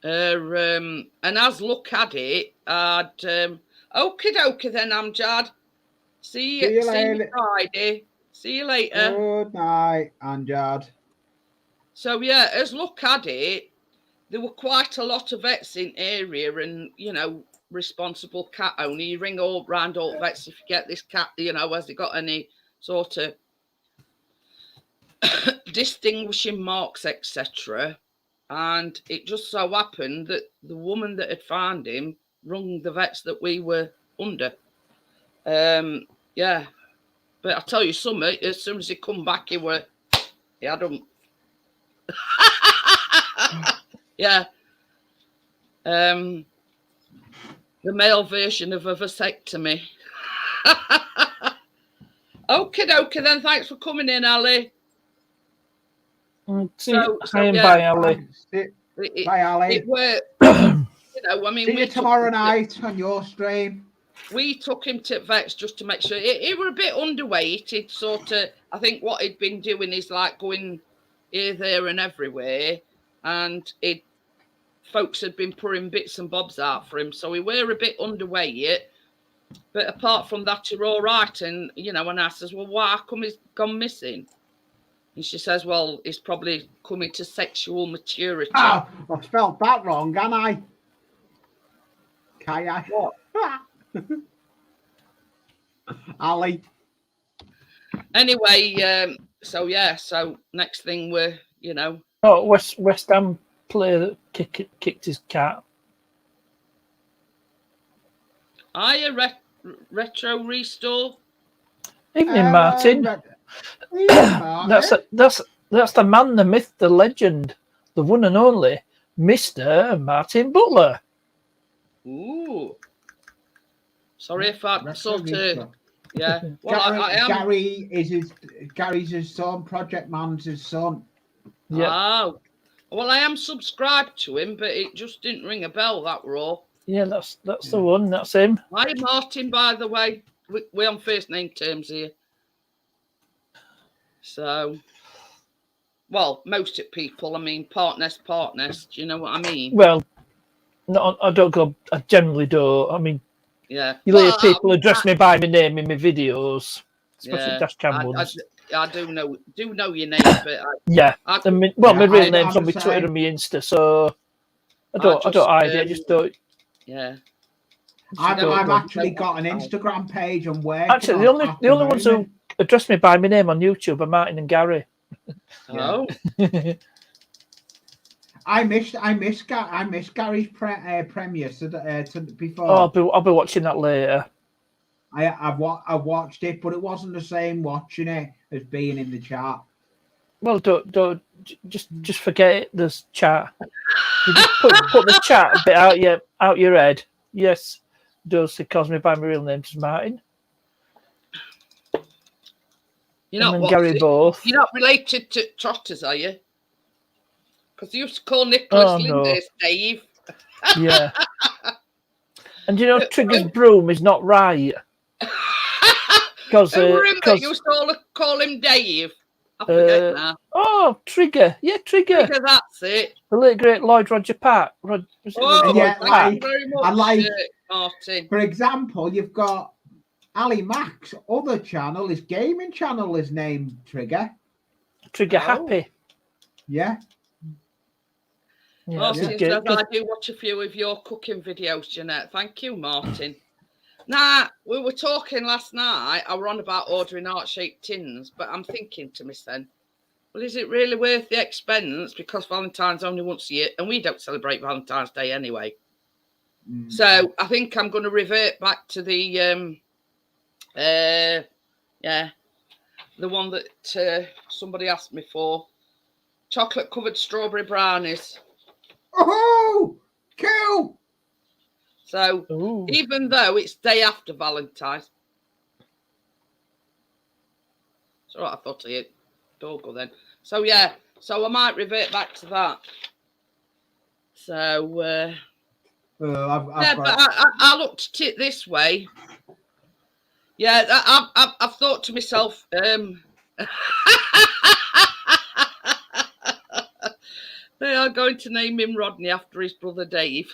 And as look at it, I'd okie dokie then, Amjad. See you Friday. See you later. Good night, Amjad. So yeah, as look at it, there were quite a lot of vets in area, and responsible cat owner. You ring all round all vets if you get this cat. Has it got any sort of distinguishing marks, etc. And it just so happened that the woman that had found him rung the vets that we were under. Yeah. But I tell you something, as soon as he come back, he had him. Yeah. The male version of a vasectomy. Okie dokie then, thanks for coming in, Ali. Bye, Ali. Bye, Ali. It worked. See you tomorrow night on your stream. We took him to vets just to make sure. He were a bit underweight. He'd sort of, I think what he'd been doing is like going here, there and everywhere. And folks had been pouring bits and bobs out for him. So he were a bit underweight. But apart from that, you're all right. And, and I says, well, why come he's gone missing? And she says, well, he's probably coming to sexual maturity. Oh, I spelled that wrong, haven't I? Kayak. What? Ali. Anyway, so next thing we're, Oh, West Ham player that kicked his cat. Are you retro restore? Evening, Martin. That's the man, the myth, the legend, the one and only Mr. Martin Butler. Ooh. Sorry if I sort of, yeah. Well, Gary's his son, Project Man's his son. Yeah. Oh. Well, I am subscribed to him, but it just didn't ring a bell, that were all. Yeah, that's the one. That's him. Hi, Martin, by the way. We're on first name terms here. So, well, most of people, I mean, partners, do you know what I mean? Well, no, I don't go, I generally don't. I mean, yeah. You hear people address me by my name in my videos, especially dash cam ones. I do know your name, but my real name's on my Twitter and my Insta, so I don't hide it. I just don't. Yeah. I've actually got an Instagram page and where. Actually, the only ones who address me by my name on YouTube are Martin and Gary. Oh. I miss Gary's premiere before. Oh, I'll be watching that later. I watched it, but it wasn't the same watching it as being in the chat. Well, don't just forget it. There's chat. You just put the chat a bit out your head. Yes, Dulcie calls me by my real name, is Martin. You're not and Gary both. You're not related to Trotters, are you? Because they used to call Nicholas Linders Dave. Yeah. And you know, Trigger's broom is not right. Because you used to call him Dave. I forget now. Oh, Trigger. Yeah, Trigger. That's it. The late great Lloyd Roger Pat. Thank you very much, Martin. For example, you've got Ali Mack's other channel, his gaming channel is named Trigger. Trigger Happy. Yeah. Martin says, I do watch a few of your cooking videos, Jeanette. Thank you, Martin. Now, we were talking last night, I were on about ordering heart-shaped tins, but I'm thinking to myself, well, is it really worth the expense? Because Valentine's only once a year, and we don't celebrate Valentine's Day anyway. So I think I'm going to revert back to the, the one that somebody asked me for. Chocolate-covered strawberry brownies. Oh, cool. So even though it's day after Valentine's, so I thought of it. Don't go then. So yeah, so I might revert back to that. So I looked at it this way. Yeah, I've thought to myself. They are going to name him Rodney after his brother Dave.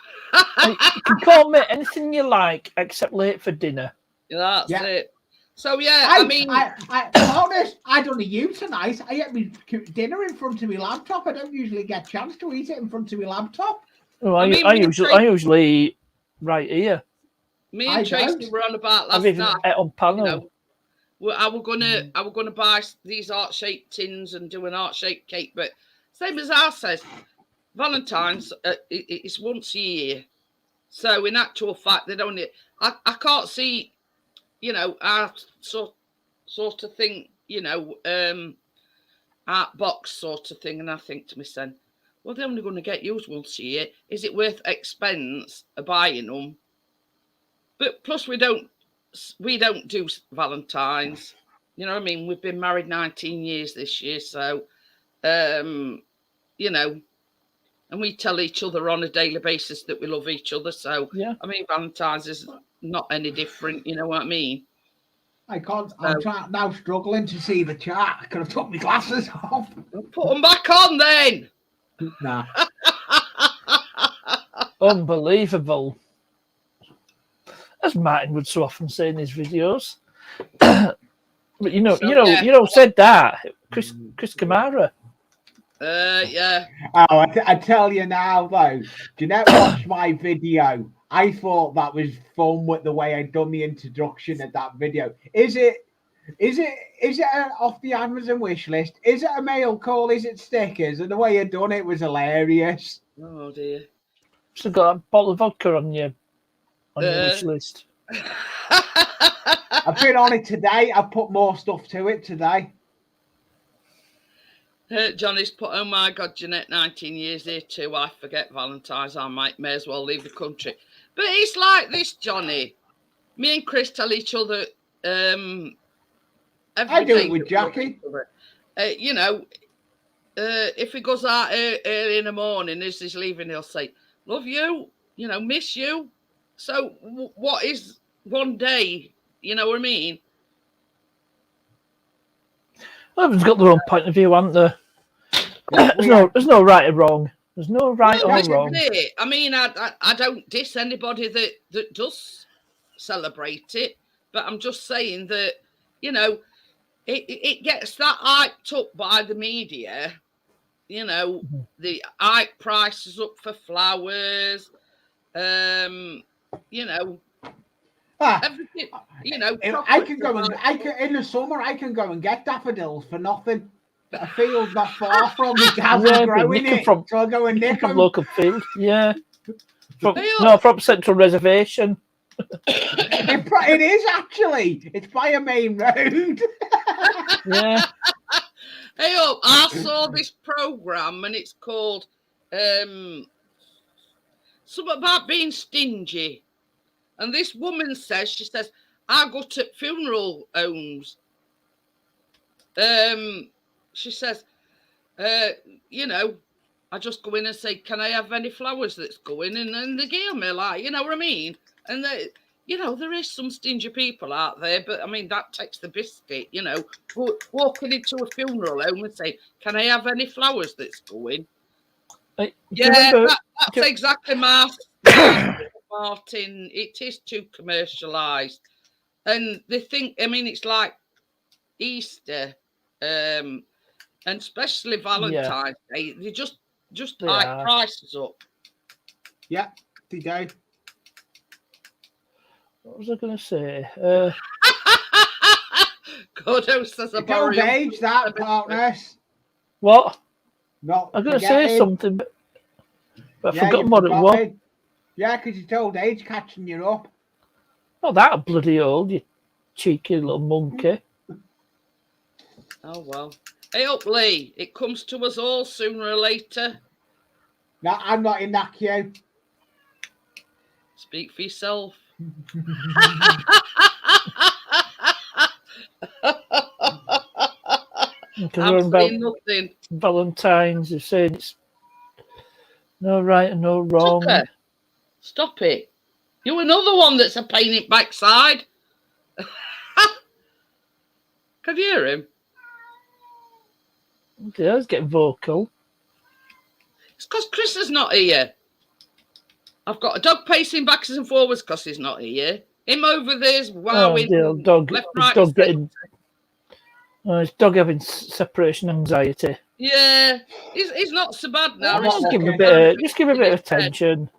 You can call me anything you like except late for dinner. That's it. So yeah, I mean, honest, I done a you tonight. I ate my dinner in front of my laptop. I don't usually get a chance to eat it in front of my laptop. Well, I usually eat right here. Me and Tracy were on about last night. On panel. I were gonna buy these heart-shaped tins and do an heart-shaped cake, but same as I says, Valentine's it's once a year. So in actual fact, they don't. I can't see, our sort of thing, art box sort of thing, and I think to myself, well, they're only going to get used once a year. Is it worth expense of buying them? But plus, we don't do Valentine's. You know what I mean? We've been married 19 years this year, so and we tell each other on a daily basis that we love each other. So yeah, I mean, Valentine's is not any different. You know what I mean? I can't. I'm now struggling to see the chat. I could have took my glasses off. Put them back on then. Nah. Unbelievable. As Martin would so often say in his videos. But said that Chris Kamara. Yeah. Oh, I tell you now though, Jeanette watched my video. I thought that was fun with the way I'd done the introduction of that video. Is it off the Amazon wish list? Is it a mail call? Is it stickers? And the way I'd done it was hilarious. Oh dear. So got a bottle of vodka on your wish list. I've been on it today. I've put more stuff to it today. Johnny's put, oh my God, Jeanette, 19 years here too. I forget Valentine's. I may as well leave the country. But it's like this, Johnny. Me and Chris tell each other every I do day it with Jackie. If he goes out early in the morning, as he's leaving, he'll say, love you, miss you. So what is one day? You know what I mean? Everyone's got their own point of view, haven't they? There's no right or wrong. There's no right or wrong. I mean, I don't diss anybody that does celebrate it, but I'm just saying that, it gets that hyped up by the media. The hype prices up for flowers, everything, I can go in the summer. I can go and get daffodils for nothing. A field not far from me, hasn't growing it. So I'll go and nick them. Local field, yeah. From Central Reservation. It is actually. It's by a main road. Yeah. Hey up, I saw this programme and it's called something about being stingy. And this woman says, I go to funeral homes. She says, you know, I just go in and say, can I have any flowers that's going? And then they give me, like, you know what I mean? And you know, there is some stingy people out there, but I mean, that takes the biscuit, you know, walking into a funeral home and saying, can I have any flowers that's going? Yeah, that's exactly my Martin. It is too commercialised. And they think, I mean, it's like Easter, and especially Valentine's Day, they just hike prices up. Yeah, they do. What was I going to say? God, says It's old age, that, partners. What? Not I'm going to say something, but I've forgotten what it was. Yeah, because it's old age catching you up. Not that bloody old, you cheeky little monkey. Oh, well. Hey, up, Lee. It comes to us all sooner or later. No, I'm not in that queue. Speak for yourself. Absolutely nothing. Valentines, they're saying it's no right and no wrong. Stop it. You're another one that's a pain in the backside. Can you hear him? Yeah, he's getting vocal. It's because Chris is not here. I've got a dog pacing backwards and forwards because he's not here. Him over there's wowing. Oh, dog, left, right, his dog getting. His dog having separation anxiety. Yeah, he's not so bad now. Just give him a bit of attention.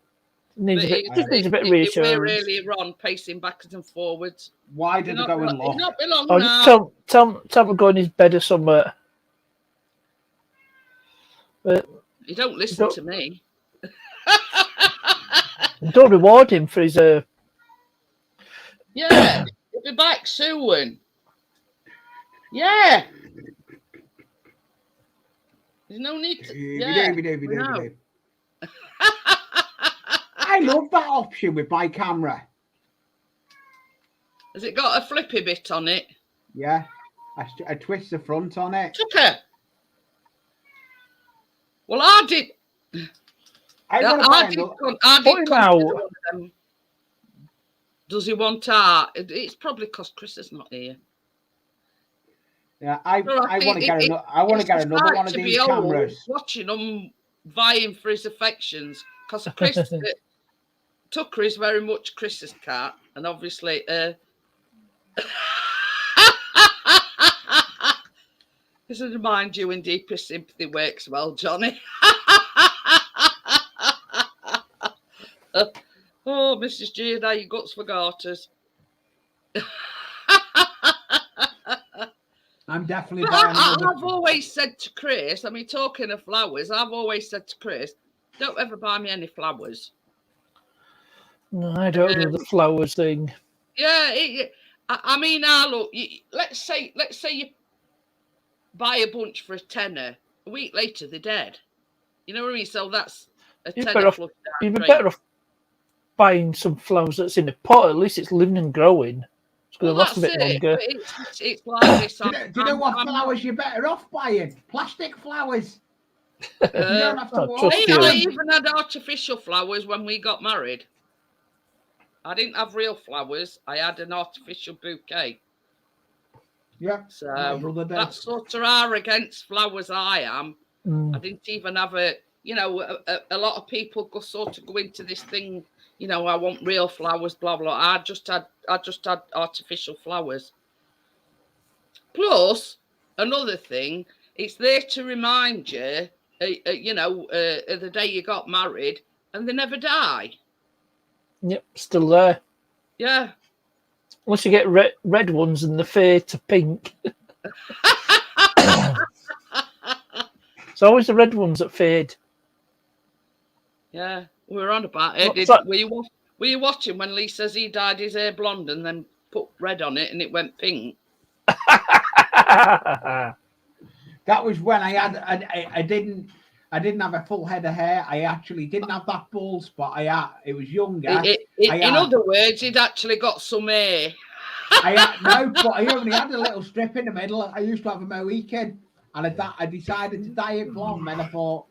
Needs a bit of reassurance. We're really on pacing backwards and forwards. Why did it go in lock? Not belong now. Just tell him to go in his bed or somewhere. But you don't listen to me. Don't reward him for his. Yeah, he'll be back soon. Yeah. There's no need to. Yeah. I love that option with my camera. Has it got a flippy bit on it? Yeah. I twist the front on it. Tucker. Well, I did. I did. Does he want art? It's probably because Chris is not here. Yeah, I want to get another one of these cameras. Watching them vying for his affections, because Chris Tucker is very much Chris's cat, and obviously, this will remind you in deepest sympathy works well, Johnny. Oh, Mrs. G, now your guts for garters. I'm definitely I've always said to Chris, I mean, talking of flowers, I've always said to Chris, don't ever buy me any flowers. No, I don't do the flowers thing. Yeah, I mean, look, let's say you buy a bunch for £10. A week later, they're dead. You know what I mean? So that's a £10. You'd be better off buying some flowers that's in a pot. At least it's living and growing. It's going to last a bit longer. It's like this. Do you know what flowers you're better off buying? Plastic flowers. You don't have to I even had artificial flowers when we got married. I didn't have real flowers. I had an artificial bouquet. Yeah. So that's sort of are against flowers I am. I didn't even have a lot of people sort of go into this thing, I want real flowers, blah, blah. I just had artificial flowers. Plus, another thing, it's there to remind you, the day you got married, and they never die. Yep, still there. Yeah. Unless you get red ones and they fade to pink. It's always the red ones that fade. Yeah, we were on about it. Were you watching when Lee says he dyed his hair blonde and then put red on it and it went pink? That was when I had. I didn't have a full head of hair. I actually didn't have that bald spot. It was younger. In other words, he'd actually got some hair. No, but I only had a little strip in the middle. I used to have a Mohican, and I decided to dye it blonde. Then I thought,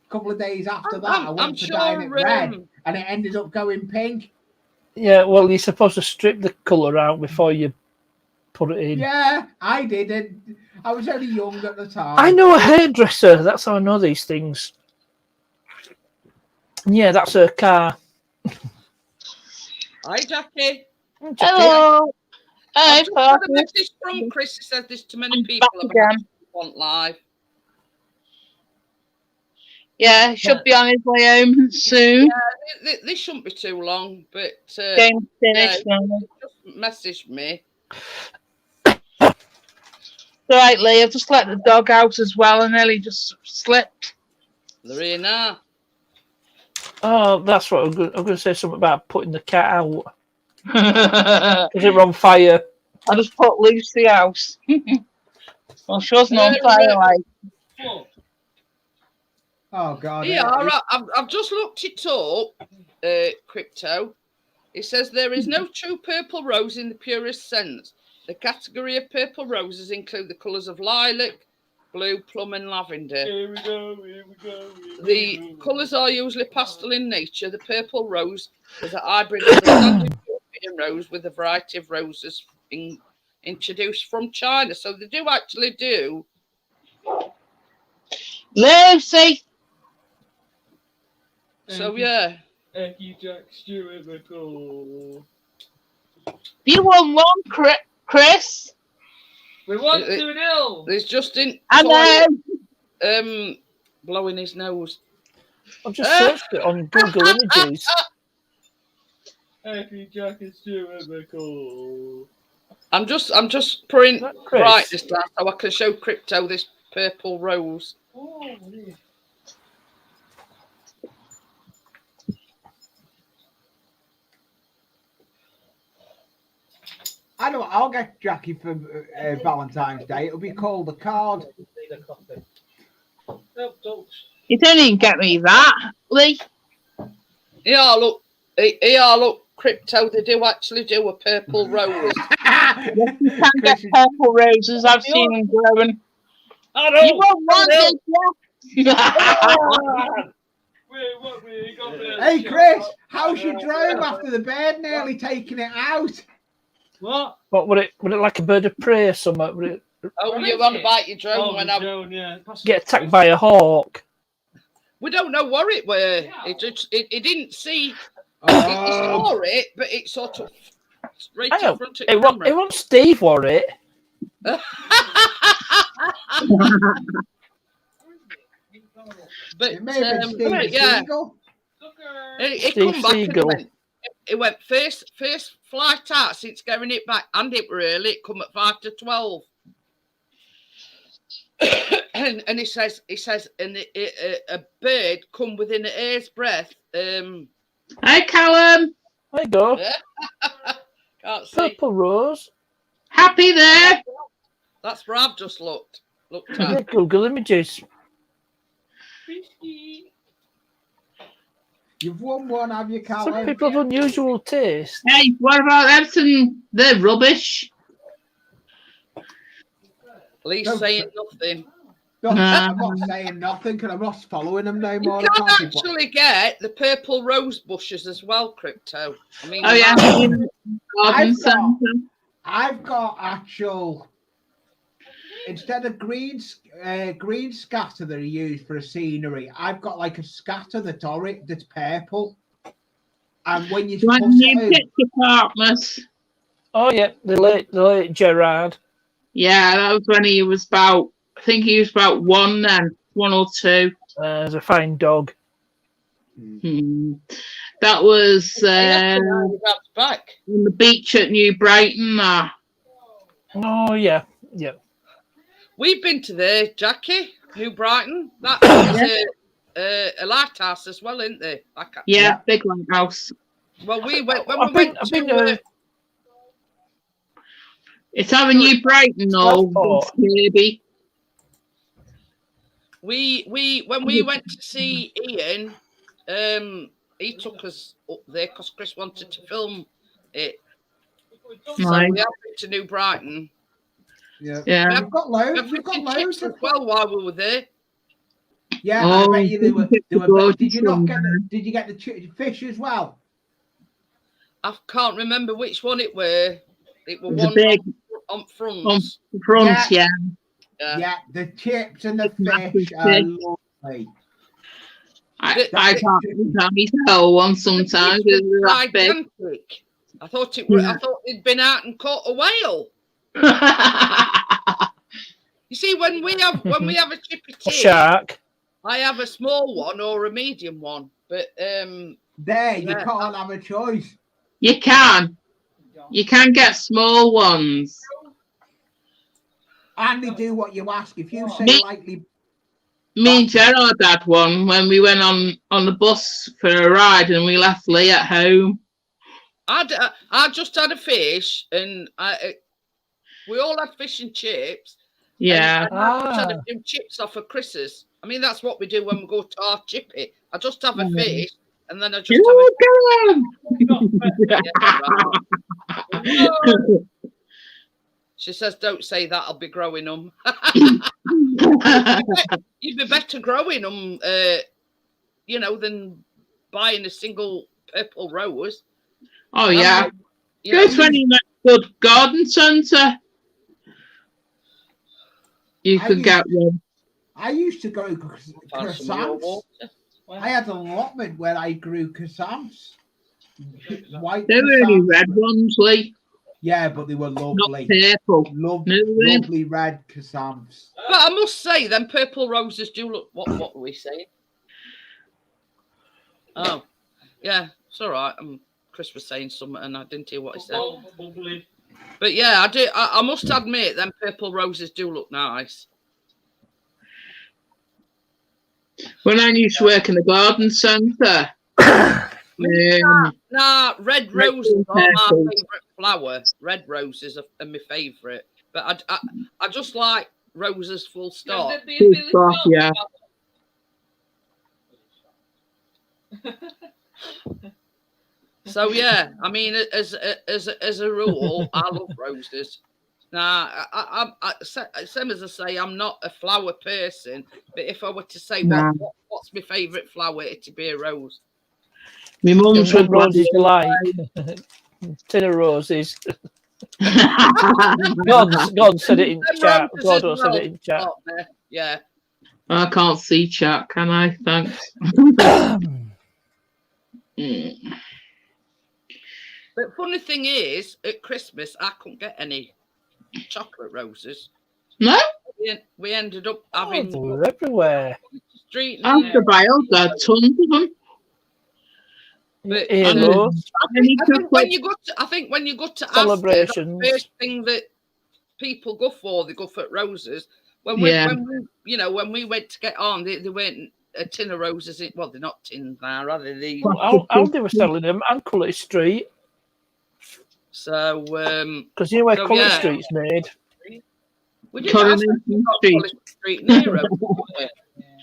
a couple of days after that, I went for dyeing it red, and it ended up going pink. Yeah, well, you're supposed to strip the colour out before you put it in. Yeah, I didn't. I was only young at the time. I know a hairdresser. That's how I know these things. Yeah, that's her car. Hi, Jackie. Hello. Hi, I've just had a message from Chris. He said this to many people about want live. Yeah, he should be on his way home soon. Yeah, this shouldn't be too long, but Game's finished now. Just messaged me. Right, Lee, I've just let the dog out as well, and Ellie just slipped. They're here now. Oh, that's what I'm going to say something about putting the cat out. Is it on fire? I just put Lucy out. Well, she wasn't on fire, like. Oh God! Yeah, I've just looked it up. Crypto. It says there is no true purple rose in the purest sense. The category of purple roses include the colours of lilac, blue, plum, and lavender. Here we go. The colours are usually pastel in nature. The purple rose is a hybrid of the standard European rose with a variety of roses being introduced from China. So they do actually do. Lucy! So, yeah. Ecky Jack Stewart McCall. You won one, Chris. We won 2-0. There's Justin. I know. Blowing his nose. I've just searched it on Google Images. Ecky Jack Stewart McCall. I'm just putting brightness down so I can show Crypto this purple rose. Oh, yeah. I know. I'll get Jackie for Valentine's Day. It'll be called the card. You don't even get me that, Lee. Yeah, look, Crypto. They do actually do a purple rose. Yes, you can get purple roses. I've seen them growing. You won't want it, Hey, Chris, how's your drone after the bird nearly taking it out? What? What would it like a bird of prey or something? Would it You want to bite your drone when get attacked by a hawk? We don't know what it were. It didn't see. It saw it, but it sort of straight in front of the camera. It wasn't Steve, wore it. But it may have been Steve Seagull. It come back and it went first flight out since getting it back, and it really it come at 5 to 12. and he says, and a bird come within a hair's breadth. Hi, Callum. There you go. Can't see. Purple rose. Happy there. That's where I've just looked Yeah, at. Google Images. You've won one, have you, Callum? Some people have unusual taste. Hey, what about Everton? They're rubbish. Lee's saying nothing. No, I'm not saying nothing because I'm not following them no more. You can actually get the purple rose bushes as well, Crypto. I mean, I've got actual. Instead of green scatter that are used for a scenery, I've got like a scatter that's purple. And when you put picture partners. Oh yeah, the late Gerard. Yeah, that was when he was about. I think he was about 1 then, 1 or 2. As a fine dog. That was on the beach at New Brighton. Oh yeah. We've been to there, Jackie, New Brighton. That's a lighthouse as well, isn't there? Yeah, big lighthouse. Well, we went when we went to. It's either New Brighton or Kirby. when we went to see Ian, he took us up there because Chris wanted to film it. So Nice. we have been to New Brighton. Yeah. Yeah. We've got loads. We've We've got chips loads as of well while we were there. Yeah, Oh, I bet you they were. good Did you not get? somewhere. Did you get the fish as well? I can't remember which one it were. It was It was a one big on front. on front, yeah. Yeah, the chips and the Massive fish are fish. lovely. I can't eat the whole one sometimes. The fish It's was that big. gigantic. I thought it were. Yeah. I thought they'd been out and caught a whale. You see, when we have a chippy A tea, shark. I have a small one or a medium one. But You Yeah. can't have a choice. You can get small ones. And they do what you ask. If you say Me- lightly, Me and Gerard had one when we went on the bus for a ride and we left Lee at home. I just had a fish, and we all had fish and chips. Yeah. And I just had a few chips off of Chris's. I mean, that's what we do when we go to our chippy. I just have a fish, and then I just have a. She says, "Don't say that. I'll be growing them." You'd be better growing them, than buying a single purple rose. Oh yeah. You Go know, to any good garden centre. You could get one. I used to grow find some of your croissants. water. I had an allotment where I grew croissants. White They were only croissants. red ones, Lee, Yeah, but they were not lovely. purple. Lovely, No, red croissants. But I must say, them purple roses do look. What were we saying? Oh, yeah, it's all right. Chris was saying something, and I didn't hear what he said. But yeah, I do. I must admit, them purple roses do look nice. When I used to work in the garden centre, Red roses are my favourite flower. Red roses are my favourite. But I just like roses full stop. yeah. So yeah, I mean, as a rule, I love roses. Now, same as I say, I'm not a flower person. But if I were to say what's my favourite flower, it'd be a rose. My mum's What roses you like? Tin of roses. God said it in chat. God said it in chat. Yeah. I can't see chat, can I? Thanks. But funny thing is, at Christmas, I couldn't get any chocolate roses. No? We ended up having They're everywhere. street. After Biles, there are tons of them. But Here, I Rose. think when you go to Celebrations. the first thing that people go for, they go for roses. When we went to get on, they weren't a tin of roses. Well, they're not tins now, are they? Aldi were selling them and Quality Street. So, because you know where Quality Street's made. We did Quality Street near them.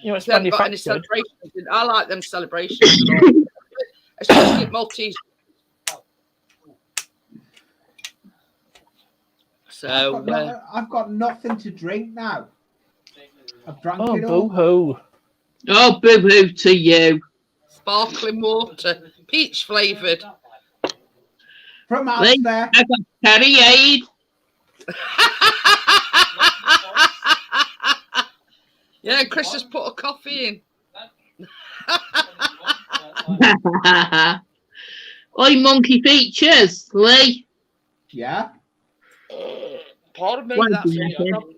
You know, it's They haven't got any manufactured. celebrations. I like them celebrations, especially Maltese. So I've got nothing to drink now. I've drank Oh, it all. boo-hoo. Oh, boo-hoo to you. sparkling water, peach flavoured. From Lee, Asda. I got Perrier. Yeah, Chris has put a coffee in. Oi, monkey features, Lee. Yeah. Pardon me, Why that's do you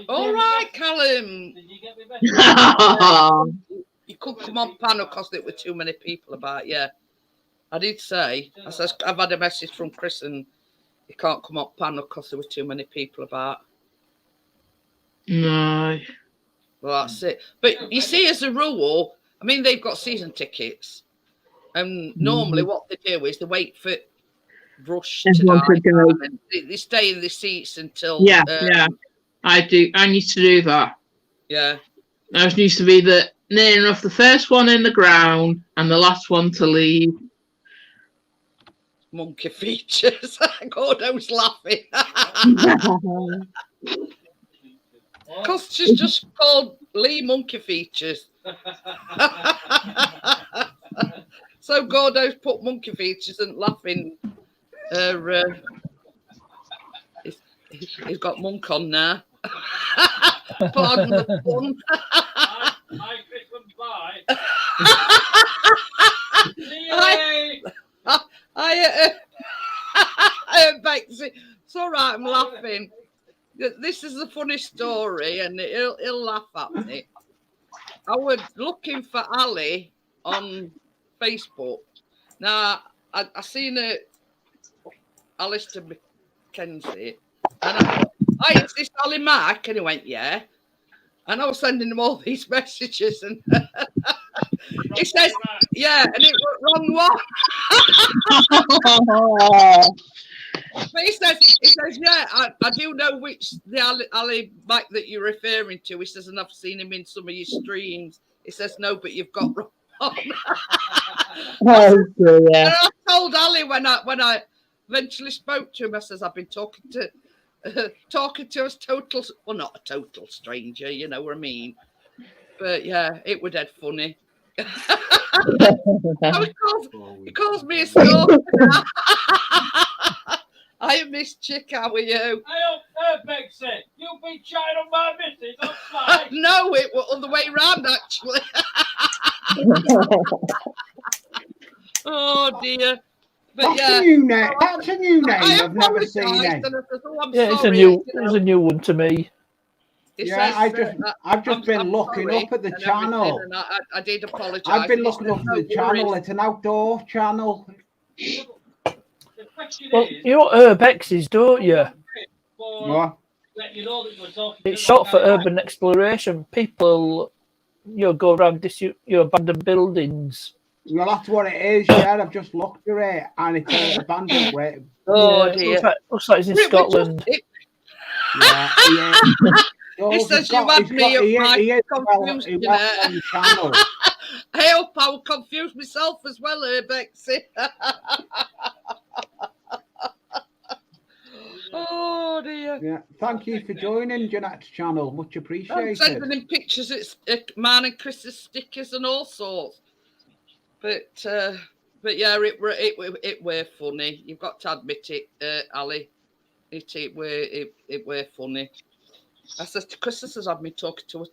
all right, Callum. think? You could come on panel because there were too many people about. Yeah, I did say. I says I've had a message from Chris and he can't come on panel because there were too many people about. No. Well, that's it. But you see, as a rule, I mean, they've got season tickets, and normally what they do is they wait for Rush to Everyone die. to go. And they stay in the seats until. Yeah, yeah. I do. I need to do that. Yeah. I used to be the near enough the first one in the ground and the last one to leave. Monkey features. Gordo's laughing. Because she's just called Lee Monkey Features. So Gordo's put monkey features and laughing. He's got monk on now. Pardon the pun. I Christmas bye. Bexy. It's all right, I'm laughing. This is a funny story, and he'll laugh at me. I was looking for Ali on Facebook. Now, I seen Alistair Mackenzie, and I thought, "Hi, is this Ali Mack?" And he went, "Yeah." And I was sending him all these messages, and he says, "Yeah," and it was wrong one. But he says, "Yeah, I do know which the Ali Mack that you're referring to." He says, "And I've seen him in some of your streams." He says, "No, but you've got wrong." Oh, dear. And I told Ali when I eventually spoke to him, I says, "I've been talking to us total, well, not a total stranger, you know what I mean." But yeah, it was dead funny. He calls me a stalker. I miss Chick. How are you? I hope Bexy, you'll be chatting on my missus on Slack. No, it was the way round actually. Oh dear. But That's a new name. That's a new name. I've never seen it. It's a new one to me. Yeah, I've just been looking up at the channel. I did apologise. I've been looking up at the channel. It's an outdoor channel. Well, you know what Urbex is, don't you? What? It's short for urban exploration. People, go around abandoned buildings. Well, that's what it is. Yeah, I've just looked at it, and it's an abandoned way. Oh yeah, dear! Looks like it's in Scotland. Yeah. He says you had me at my confusion. I hope I will confuse myself as well, Bexy. Oh dear. Yeah, thank you for joining Jeanette's channel. Much I'm appreciated. sending him pictures. It's mine and Chris's stickers and all sorts. But yeah, it were funny. You've got to admit it, Ali. It were funny. I said to Chris, this has had me talking to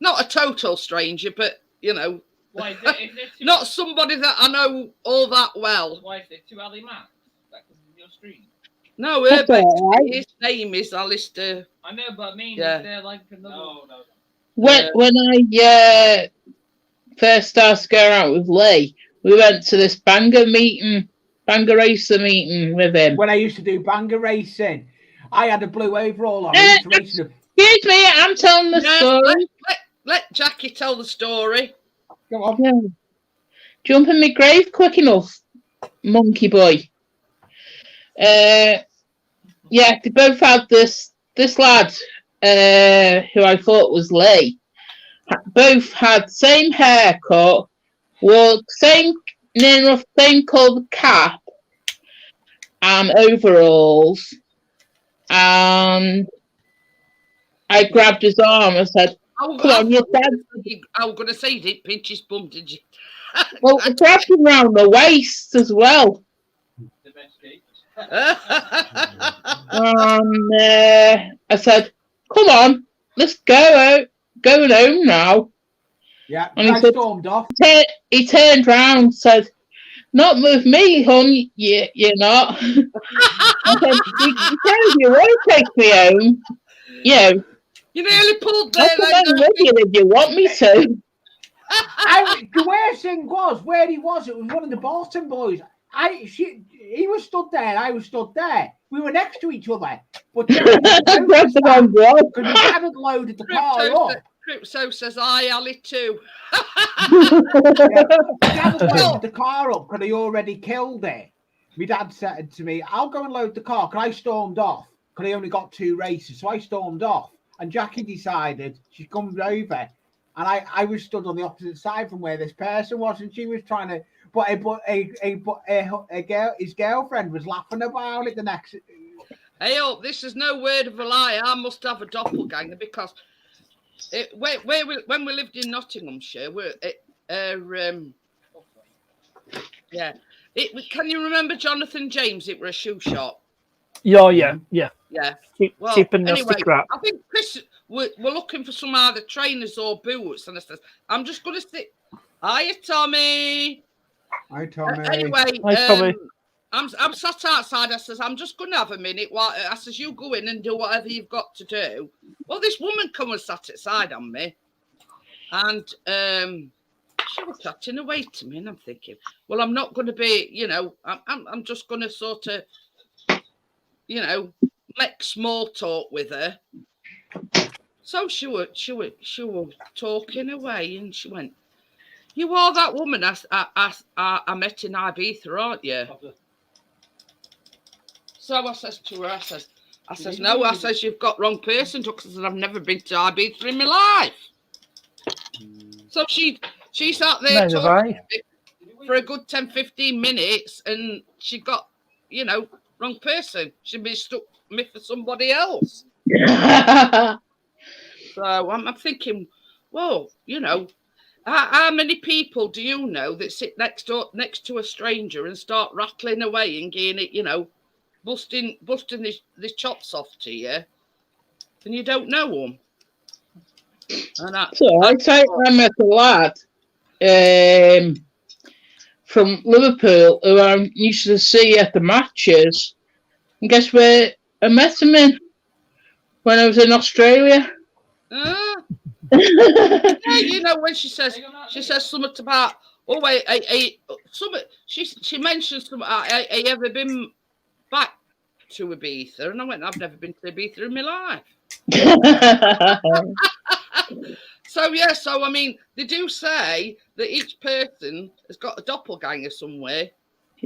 not a total stranger, but Why is it not somebody that I know all that well. Why is it two Ali Max? That was your stream. No, his name is Alistair. I know, but I mean, Yeah. is there like another? No. When I first started to go out with Lee, we went to this banger racer meeting with him. When I used to do banger racing, I had a blue overall on. I used to race them. Excuse me, I'm telling the story. Let Jackie tell the story. Go on. Yeah. Jump in my grave quick enough, monkey boy. Yeah, they both had this lad who I thought was Lee. Both had same haircut, wore near enough same coloured cap and overalls. And I grabbed his arm and said, "Come on, your dad." I was going to say you didn't pinch his bum, did you? Well, I grabbed him round the waist as well. The best cake. I said, "Come on, let's go out, going home now." Yeah, and I stormed off. He turned round and said, "Not with me, hon, you're not." I said, "You won't take me home. You nearly pulled there. I'll come with you if you want me to." The worst thing was where he was. It was one of the Bolton boys. He was stood there, and I was stood there. We were next to each other, but because we hadn't loaded the car up. Crypto says, "I Ali too." We hadn't loaded the car up because he already killed it. My dad said to me, "I'll go and load the car," because I stormed off because he only got 2 races, so I stormed off. And Jackie decided she comes over, and I was stood on the opposite side from where this person was, and she was trying to. But a girl, his girlfriend was laughing about it the next. Hey, oh, this is no word of a lie. I must have a doppelganger because when we lived in Nottinghamshire, yeah. Can you remember Jonathan James? It were a shoe shop. Yeah. Yeah. Cheap and nasty Anyway, crap. I think Chris, we're looking for some either trainers or boots, and I says, I'm just going to sit. Hiya, Tommy. Hi, Tommy. Anyway, Hi, Tommy. I'm sat outside. I says, I'm just going to have a minute. While I says, you go in and do whatever you've got to do. Well, this woman come and sat outside on me, and she was chatting away to me, and I'm thinking, well, I'm not going to be, I'm just going to sort of, make small talk with her. So she was talking away, and she went, "You are that woman I met in Ibiza, aren't you?" So I says to her, I says, no, I says, you've got wrong person, because I said, I've never been to Ibiza in my life. So she sat there talking for a good 10-15 minutes, and she got, wrong person. She mistook me for somebody else. So I'm thinking, well, how many people do you know that sit next to a stranger and start rattling away and getting it, busting the chops off to you, and you don't know them? And I met a lad from Liverpool who I used to see at the matches. And guess where I met him in? When I was in Australia. Yeah, when she says something about, she mentioned something. I ever been back to Ibiza, and I went, I've never been to Ibiza in my life. So I mean, they do say that each person has got a doppelganger somewhere.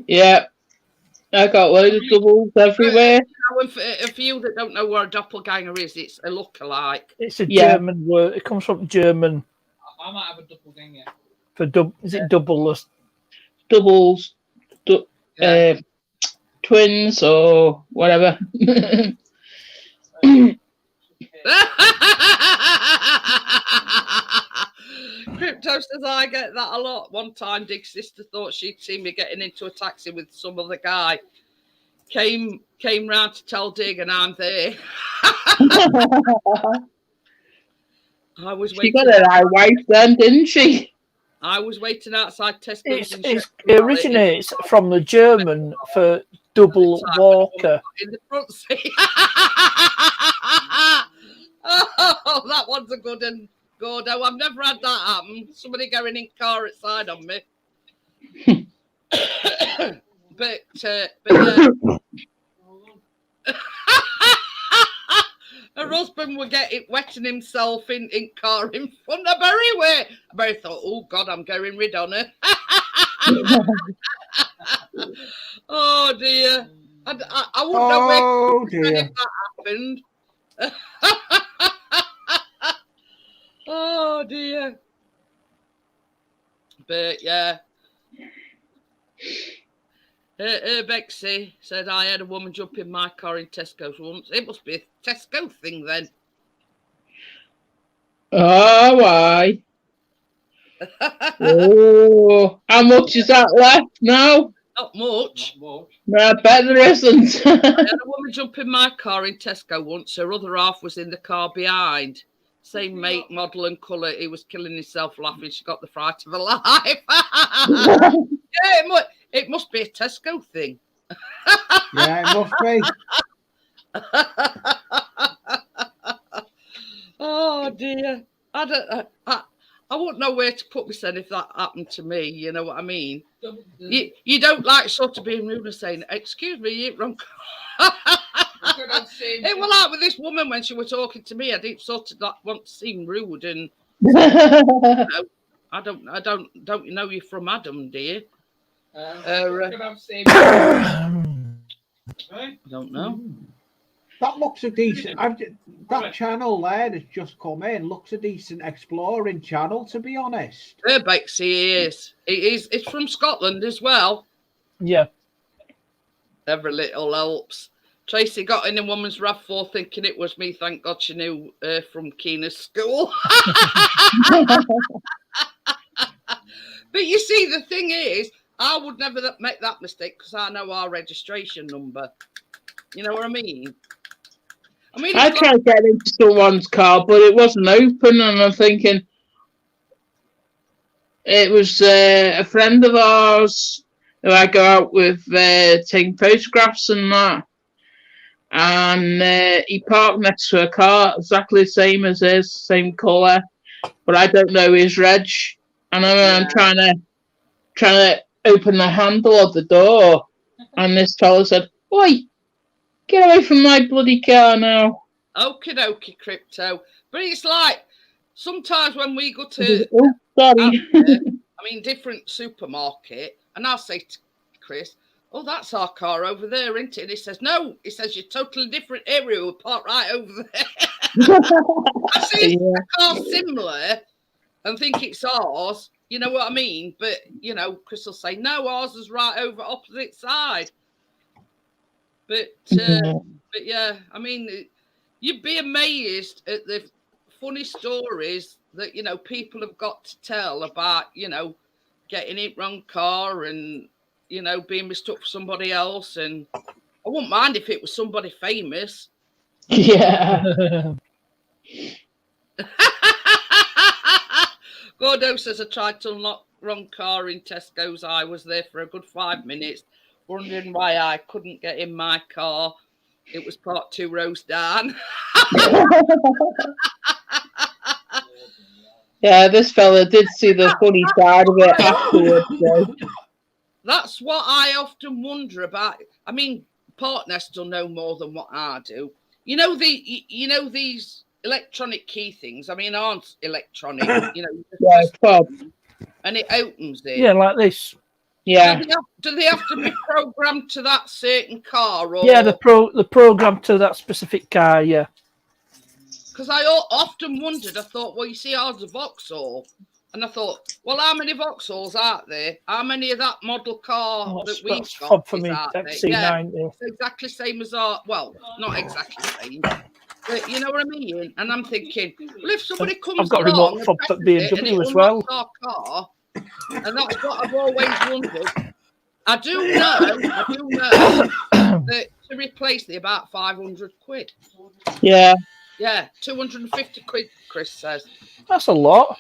Yeah, I got loads of doubles everywhere. And for you that don't know what a doppelganger is, it's a lookalike. It's a German word. It comes from German. I might have a doppelganger. Is it doubles? Doubles, twins or whatever. Crypto says I get that a lot. One time, Dig's sister thought she'd seen me getting into a taxi with some other guy. Came round to tell Dig, and I'm there. I was waiting. She got an eye wife then, didn't she? I was waiting outside Tesco's. It originates from the German for double walker. In the front seat. Oh, that one's a good one, Gordo. I've never had that happen. Somebody going in car outside on me. but yeah. Her husband would get it wetting himself in car in front of Berry. I thought, oh God, I'm getting rid on her. Oh dear. I wouldn't know where if that happened. Oh dear. But yeah. Bexy said I had a woman jump in my car in Tesco's once. It must be a Tesco thing then. Oh, why? Oh, how much is that left now? Not much. No, I bet there isn't. I had a woman jump in my car in Tesco once. Her other half was in the car behind. Same make, model and colour. He was killing himself laughing. She got the fright of her life. Yeah, it must be a Tesco thing. Yeah, it must be. Oh dear. I wouldn't know where to put myself if that happened to me. You know what I mean? You don't like sort of being rude and saying, "Excuse me, you're wrong." It was like with this woman when she was talking to me. I didn't sort of like want to seem rude and. I don't know you're from Adam, dear. I don't know. That looks a decent. That channel there that's just come in looks a decent exploring channel, to be honest. Urbexy is. It's from Scotland as well. Yeah. Every little helps. Tracy got in a woman's RAV4 thinking it was me. Thank God she knew from Keena's school. But you see, the thing is, I would never make that mistake because I know our registration number. You know what I mean? I tried to get into someone's car, but it wasn't open, and I'm thinking it was a friend of ours who I go out with, taking photographs and that. And he parked next to a car exactly the same as his, same colour, but I don't know his reg. And I'm trying to open the handle of the door, and this fella said, "Oi, get away from my bloody car now." Okie dokie, Crypto. But it's like sometimes when we go to different supermarket, and I'll say to Chris, "Oh, that's our car over there, isn't it?" And he says, "No," he says, "You're totally different area. We'll park right over there." I see a car similar and think it's ours. You know what I mean? But you know, Chris will say, "No, ours is right over opposite side." But yeah, I mean, you'd be amazed at the funny stories that, you know, people have got to tell about, you know, getting it wrong car and, you know, being mistook for somebody else. And I wouldn't mind if it was somebody famous. Yeah. Gordo says, I tried to unlock wrong car in Tesco's. I was there for a good 5 minutes, wondering why I couldn't get in my car. It was parked 2 rows down. Yeah, this fella did see the funny side of it afterwards. So. That's what I often wonder about. I mean, partners will know more than what I do. You know these electronic key things. I mean, aren't electronic. You know, and it opens it. Yeah, like this. Yeah. Do they have to be programmed to that certain car? Or... Yeah, the program to that specific car. Yeah. Because I often wondered. I thought, well, you see, ours are Vauxhall, and I thought, well, how many Vauxhalls out there? How many of that model car that we've got for is me, out there? XC90. Yeah, it's exactly same as our. Well, not exactly the same. But you know what I mean? And I'm thinking, well, if somebody comes I've got along remote for BMW as well. Our car, and that's what I've always wondered. I do know that to replace the about 500 quid. Yeah. Yeah, 250 quid, Chris says. That's a lot.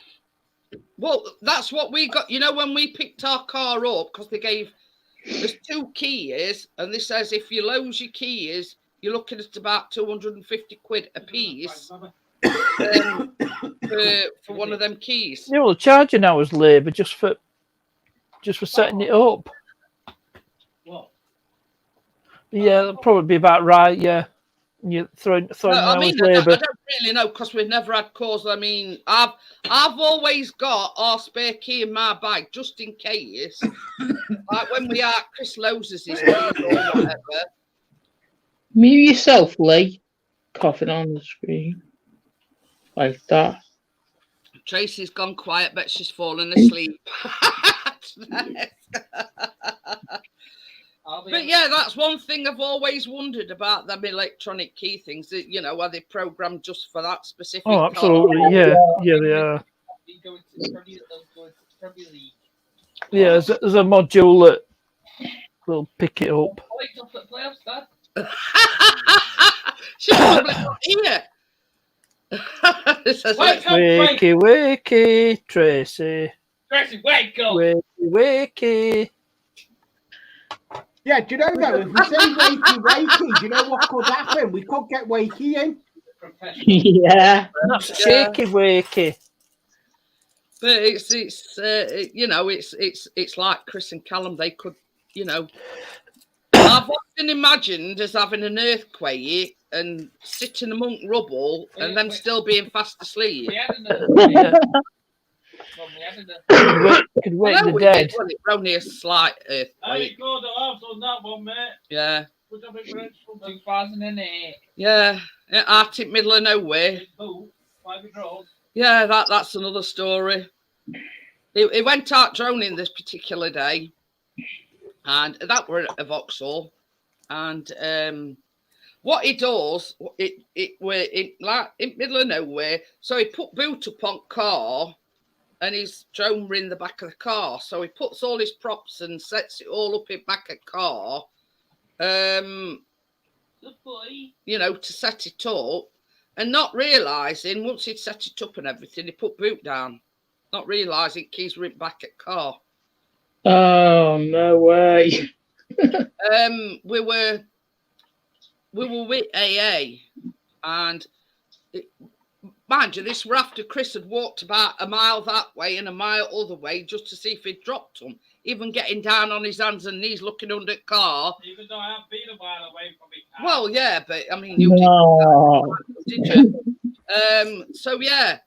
Well, that's what we got. You know, when we picked our car up, because there's 2 keys, and this says if you lose your keys, you're looking at about 250 quid a piece for one of them keys. Yeah, well, charging hours labour just for setting it up. What? Yeah, that'd probably be about right. Yeah, you're throwing hours labour. I don't really know because we've never had cars. I mean, I've always got our spare key in my bag just in case. Like when we are Chris loses his keys or whatever. Mute yourself, Lee. Coughing on the screen. Like that. Tracy's gone quiet, but she's fallen asleep. But yeah, that's one thing I've always wondered about them electronic key things. That, you know, are they programmed just for that specific? Oh, absolutely. Car? Yeah, they are. Yeah, there's a module that will pick it up. She's probably not here. Wakey, Tracy. Tracy, wake up. Wakey. Yeah, do you know though, if we say wakey, do you know what could happen? We could get wakey in. Yeah. That's shaky wakey. But it's you know, it's like Chris and Callum, they could, you know, I've often imagined as having an earthquake and sitting among rubble and them still being fast asleep. Could wake the dead. It's only a slight earthquake. I got the arms on that one, mate. Yeah. Would have been rich from 2008. Yeah, Arctic middle of nowhere. Big boot, private road. Yeah, that's another story. He went out droning this particular day, and that were at Vauxhall. And what he does, it were in like in middle of nowhere. So he put boot up on car, and his drone were in the back of the car. So he puts all his props and sets it all up in back of car. Good boy. You know, to set it up, and not realising once he'd set it up and everything, he put boot down, not realising keys were in back at car. Oh, no way. We were with AA, and mind you, this were after Chris had walked about a mile that way and a mile other way just to see if he'd dropped them, even getting down on his hands and knees looking under the car. Even though I have been a while away from it. Well, yeah, but I mean, you No. did you? So yeah.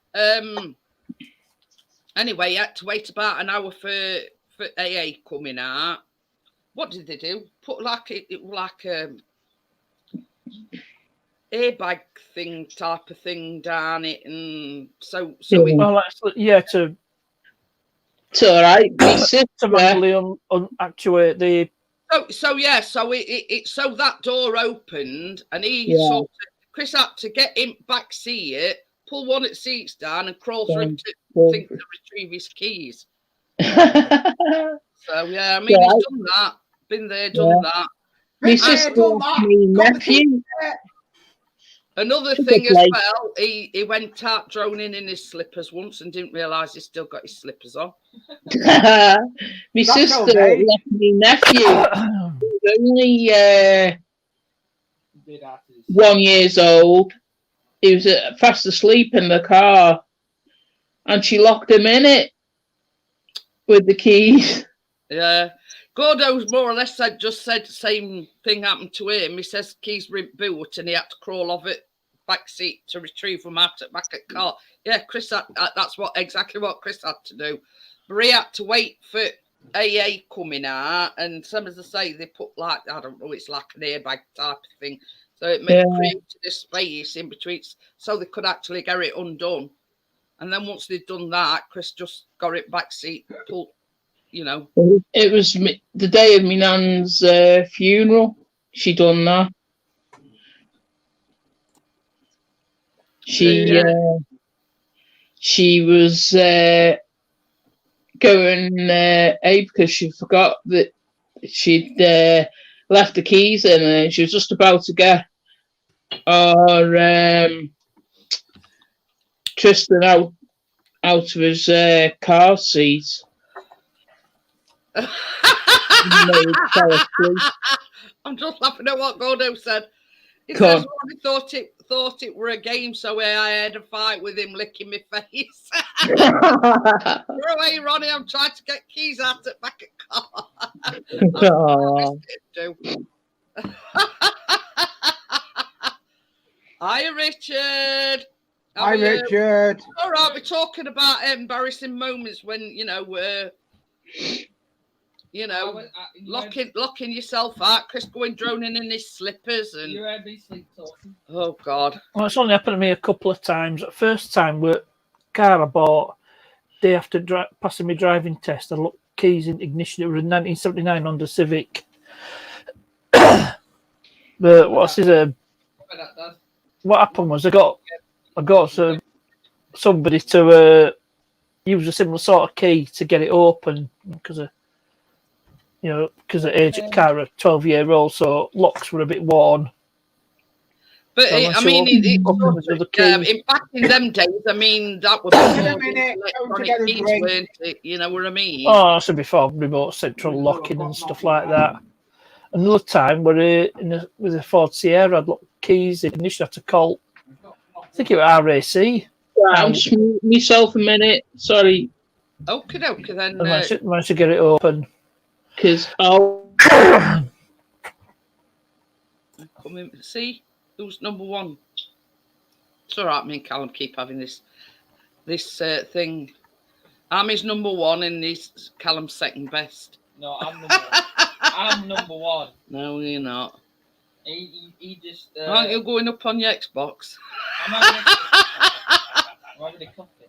Anyway, you had to wait about an hour for AA coming out. What did they do? Put like airbag thing type of thing down it, and so Yeah. Well, yeah, to It's all right. My sister, manually unactuate the. So that door opened, and he Yeah. sort of, Chris had to get in back seat, pull one of the seats down, and crawl through to think to retrieve his keys. So yeah, I mean, Yeah. he's done that, been there, done that. my sister, my nephew. Another Good thing as place. well, he went out droning in his slippers once and didn't realise he still got his slippers on. My sister okay. left my nephew. He was only Did after this. 1 year old. He was fast asleep in the car, and she locked him in it with the keys. Yeah. Gordo's more or less said the same thing happened to him. He says keys were in boot and he had to crawl off it back seat to retrieve them out at back at car. Yeah, Chris, that's exactly what Chris had to do. But he had to wait for AA coming out, and some as I say, they put like, I don't know, it's like an airbag type of thing. So it created a space in between so they could actually get it undone. And then once they'd done that, Chris just got it back seat, pulled, you know. It was the day of my nan's funeral. She done that. She was going because she forgot that she'd left the keys in, and she was just about to get Tristan out of his car seat. I'm just laughing at what Gordo said. He Come says Ronnie thought it were a game, so I had a fight with him licking my face. Go away, Ronnie. I'm trying to get keys out at back at car. Hiya, Richard. Hi, Richard. All right, we're talking about embarrassing moments when locking yourself out. Chris going droning in his slippers and. You heard me sleep talking. Oh God. Well, it's only happened to me a couple of times. The first time, car I bought, day after passing my driving test, I looked keys in ignition. It was a 1979 Honda Civic. But what happened was I got somebody to use a similar sort of key to get it open because of age of car, a 12-year-old, so locks were a bit worn. But so back in them days, I mean, that was electronic keys, weren't it? You know what I mean? Oh, so before remote central locking and stuff like that. Another time, with a Ford Sierra, I'd locked keys in ignition at a Colt. I think it was RAC. I'm just myself a minute. Sorry. Okay, then. I managed to get it open. Because come in, see who's number one. It's all right. Me and Callum keep having this thing. I'm his number one, and he's Callum's second best. No, I'm number one. I'm number one. No, you're not. He just. Aren't you going up on your Xbox? I'm having a coffee.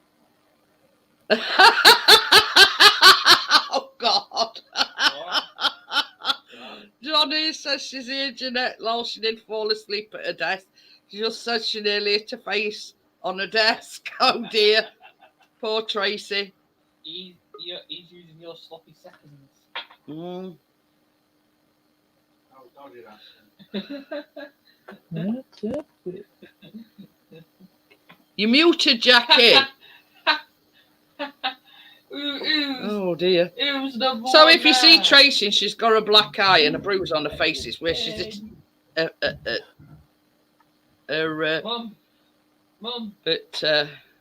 Oh, God. What? Johnny says she's here, Jeanette. Lol, she did fall asleep at her desk. She just said she nearly hit her face on her desk. Oh, dear. Poor Tracy. He's using your sloppy seconds. Mm. Oh, don't do that. You muted Jackie. Oh, dear. So if you see Tracy and she's got a black eye and a bruise on her face, it's where she's Mum, but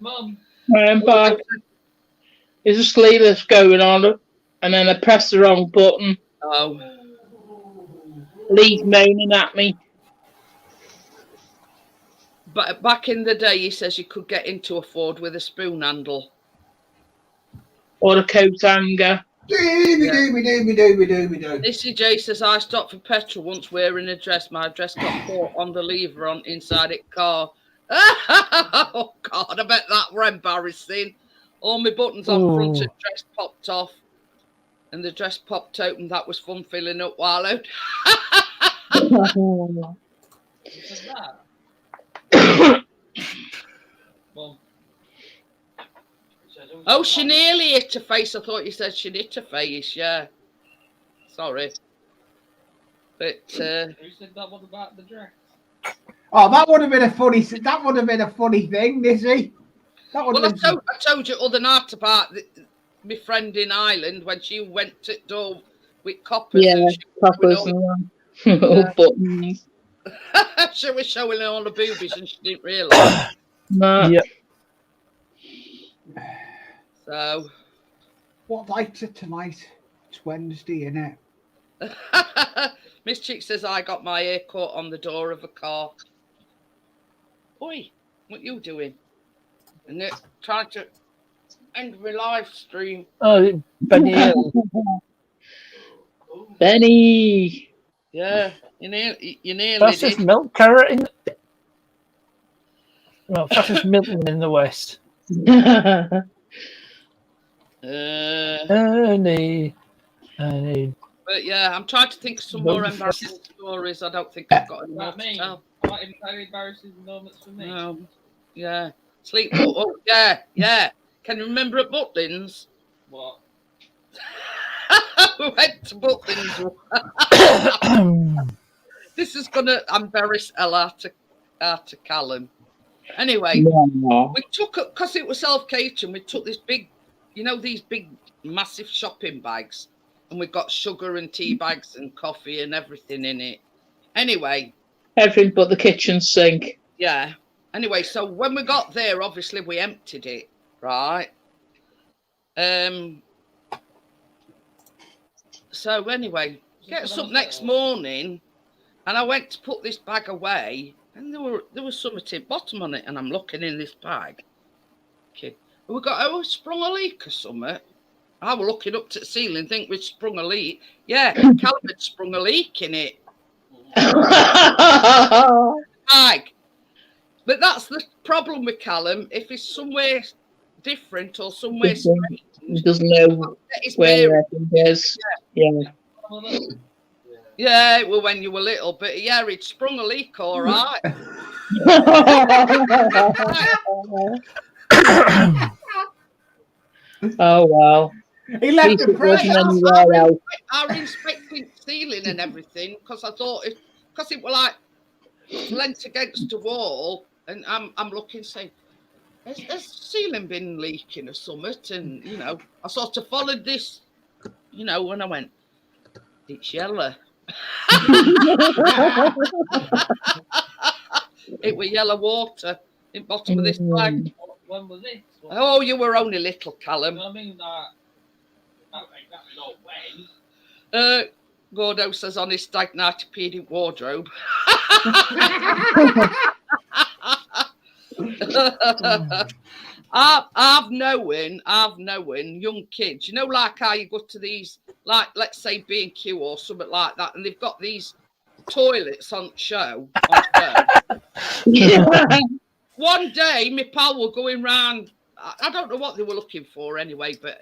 Mum. I'm back. There's a sleep that's going on, and then I press the wrong button. oh, Lee's moaning at me. but back in the day, he says you could get into a Ford with a spoon handle. Or a coat hanger. Missy J says I stopped for petrol once wearing a dress. My dress got caught on the lever on inside it car. Oh God, I bet that were embarrassing. All my buttons on front of the dress popped off, and the dress popped open. That was fun filling up while out. What's that? Mum. Oh, she nearly hit her face. I thought you said she'd hit her face. Yeah, sorry, but Who said that one about the dress? Oh, that would have been a funny. That would have been a funny thing, Nizzy. That would well, have been. I told you other night about my friend in Ireland when she went to door with coppers. Yeah, and she coppers and all buttons. she was showing all the boobies and she didn't realise. No. Yeah. So, What night's it tonight? It's Wednesday, innit? Miss Chick says I got my hair caught on the door of a car. Oi, what you doing? And they're trying to end my live stream. Oh, Benny Hill. Benny. Yeah, you nearly Fastest did. milk carrot in. Well, fastest milkman in the West. Annie. But yeah, I'm trying to think of some more embarrassing stories. I don't think I've got any more to tell. Quite embarrassing moments for me. No, yeah. Sleep. Oh, yeah. Can you remember at Butlins? What? We went to Butlins. This is going to embarrass Ella to Callum. Anyway, we took it, because it was self-catering, we took this big, these big, massive shopping bags, and we got sugar and tea bags and coffee and everything in it. Anyway. Everything but the kitchen sink. Yeah. Anyway, so when we got there, obviously we emptied it, right? So anyway, gets up next morning, and I went to put this bag away, and there was something at bottom on it, and I'm looking in this bag. Okay, we sprung a leak or something. I was looking up to the ceiling, think we'd sprung a leak. Yeah, Callum had sprung a leak in it. Bag. But that's the problem with Callum. If he's somewhere different or somewhere strange, he doesn't know where it is. Yeah, well, when you were little, but yeah, he'd sprung a leak, all right. Oh wow! He left the pressure. I was inspecting ceiling and everything because I thought because it was like leant against the wall, and I'm looking, saying, has the ceiling been leaking or something? And I sort of followed this, when I went, it's yellow. It was yellow water in the bottom of this bag. When was it? Oh, you were only little, Callum. I mean, that ain't no way. Gordo says on his stag night he peed in wardrobe. I've known young kids, like how you go to these, like let's say B&Q or something like that, and they've got these toilets on show. On show. Yeah. One day, my pal were going round. I don't know what they were looking for anyway, but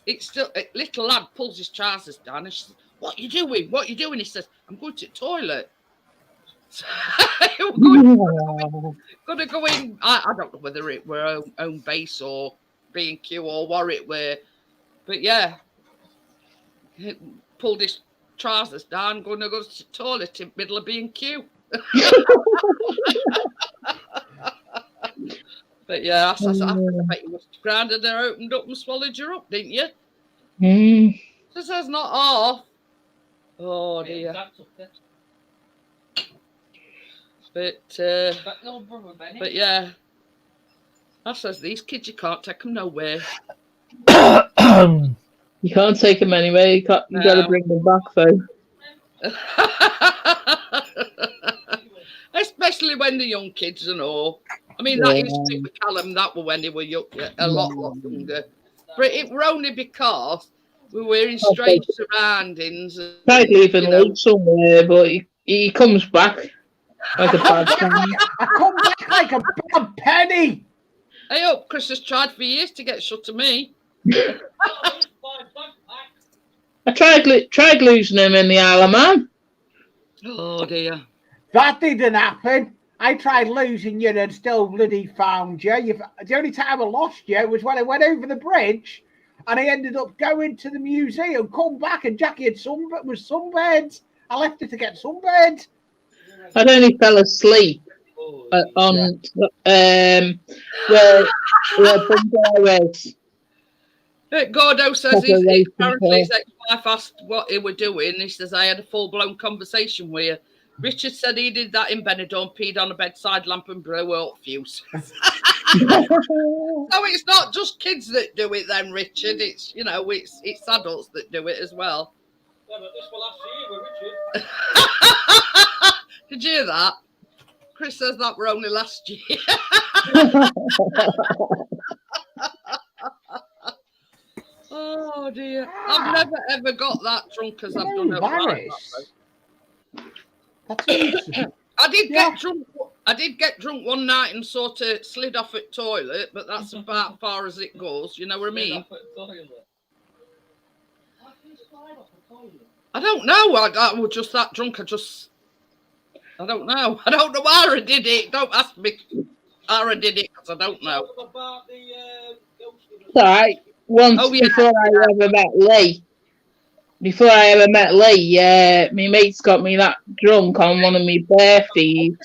it's still a little lad pulls his trousers down and she says, "What you doing? What you doing?" He says, "I'm going to the toilet." So gonna go in. I don't know whether it were own base or B&Q or what it were, but yeah, he pulled his trousers down, going to go to the toilet in the middle of B&Q. But yeah, I bet you must have grounded there, opened up and swallowed you up, didn't you? This is not off. Oh dear. But yeah, I says these kids, you can't take them nowhere. You can't take them anywhere. You got to bring them back though. Especially when they're young kids and all. I mean, that used to be with Callum. That were when they were young, a lot younger. But it were only because we were in strange surroundings. Tried leaving Luke somewhere, but he comes back like a bad penny. I come back like a bad penny. Hey, up, Chris has tried for years to get shut of me. I tried losing him in the Isle of Man. Oh dear. That didn't happen. I tried losing you and still bloody found you. The only time I lost you was when I went over the bridge and I ended up going to the museum, come back and Jackie was sunburned. I left her to get sunburned. I'd only fell asleep on where Bungalow is. Gordo says apparently his ex-wife asked what he were doing. He says, I had a full-blown conversation with you. Richard said he did that in Benidorm, peed on a bedside lamp and blew out fuse. So it's not just kids that do it then, Richard. It's, you know, it's adults that do it as well. Yeah, but this will last year, Richard. Did you hear that? Chris says that were only last year. Oh dear. I've never ever got that drunk as I've done it. I did get drunk. I did get drunk one night and sort of slid off at toilet, but that's about far as it goes. You know what I mean? I don't know. I was just that drunk. I don't know. I don't know how I did it. Don't ask me how I did it because I don't know. Sorry. Before I ever met Lee, my mates got me that drunk on one of my birthdays.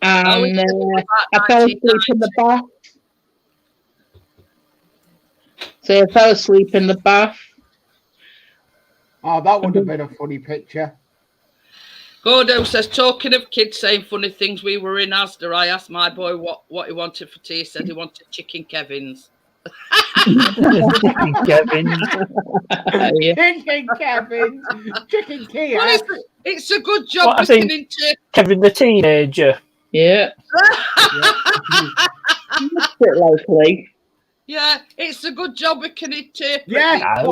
And I fell asleep in the bath. So I fell asleep in the bath. Oh, that would have been a funny picture. Gordo says, talking of kids saying funny things, we were in Asda. I asked my boy what he wanted for tea. He said he wanted chicken Kevin's. Kevin. Chicken Kevin. Chicken Kia. Well, it's a good job we can interpret. Kevin the teenager. Yeah. Bit likely. Yeah, it's a good job we can interpret. Yeah.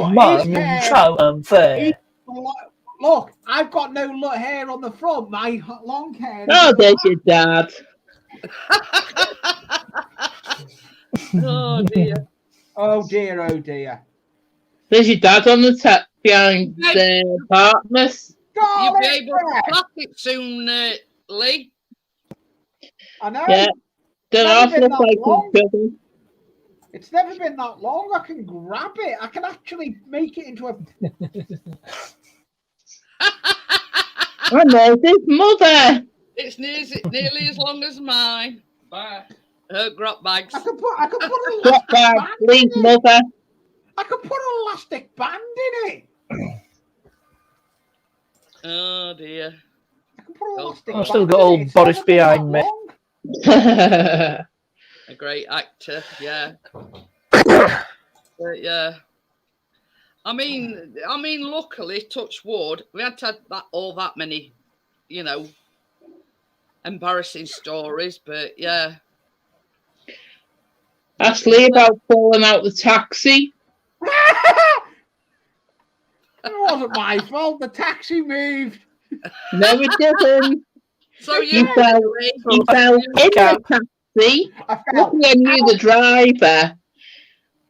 Look, I've got no hair on the front. My long hair. Oh, there's your dad. Oh dear. Oh dear, oh dear. There's your dad on the top behind the partners. You'll be able to clap it soon, Lee. I know. Yeah. Don't half look like each other. It's never been that long. I can grab it. I can actually make it into a. I know his mother. It's nearly as long as mine. Bye. Her grot bags. I could put an What elastic band Lee's in it. mother. I could put an elastic band in it. Oh dear. I can put an elastic I've still band got in old it. It's Boris never been behind that me. long. A great actor, yeah. But yeah. I mean, luckily, touch wood, we had to have that many, you know, embarrassing stories, but yeah. Ask Lee about falling out the taxi. wasn't my fault. The taxi moved. No, it didn't. So You you fell, you fell in the taxi. I fell Luckily, I knew the driver.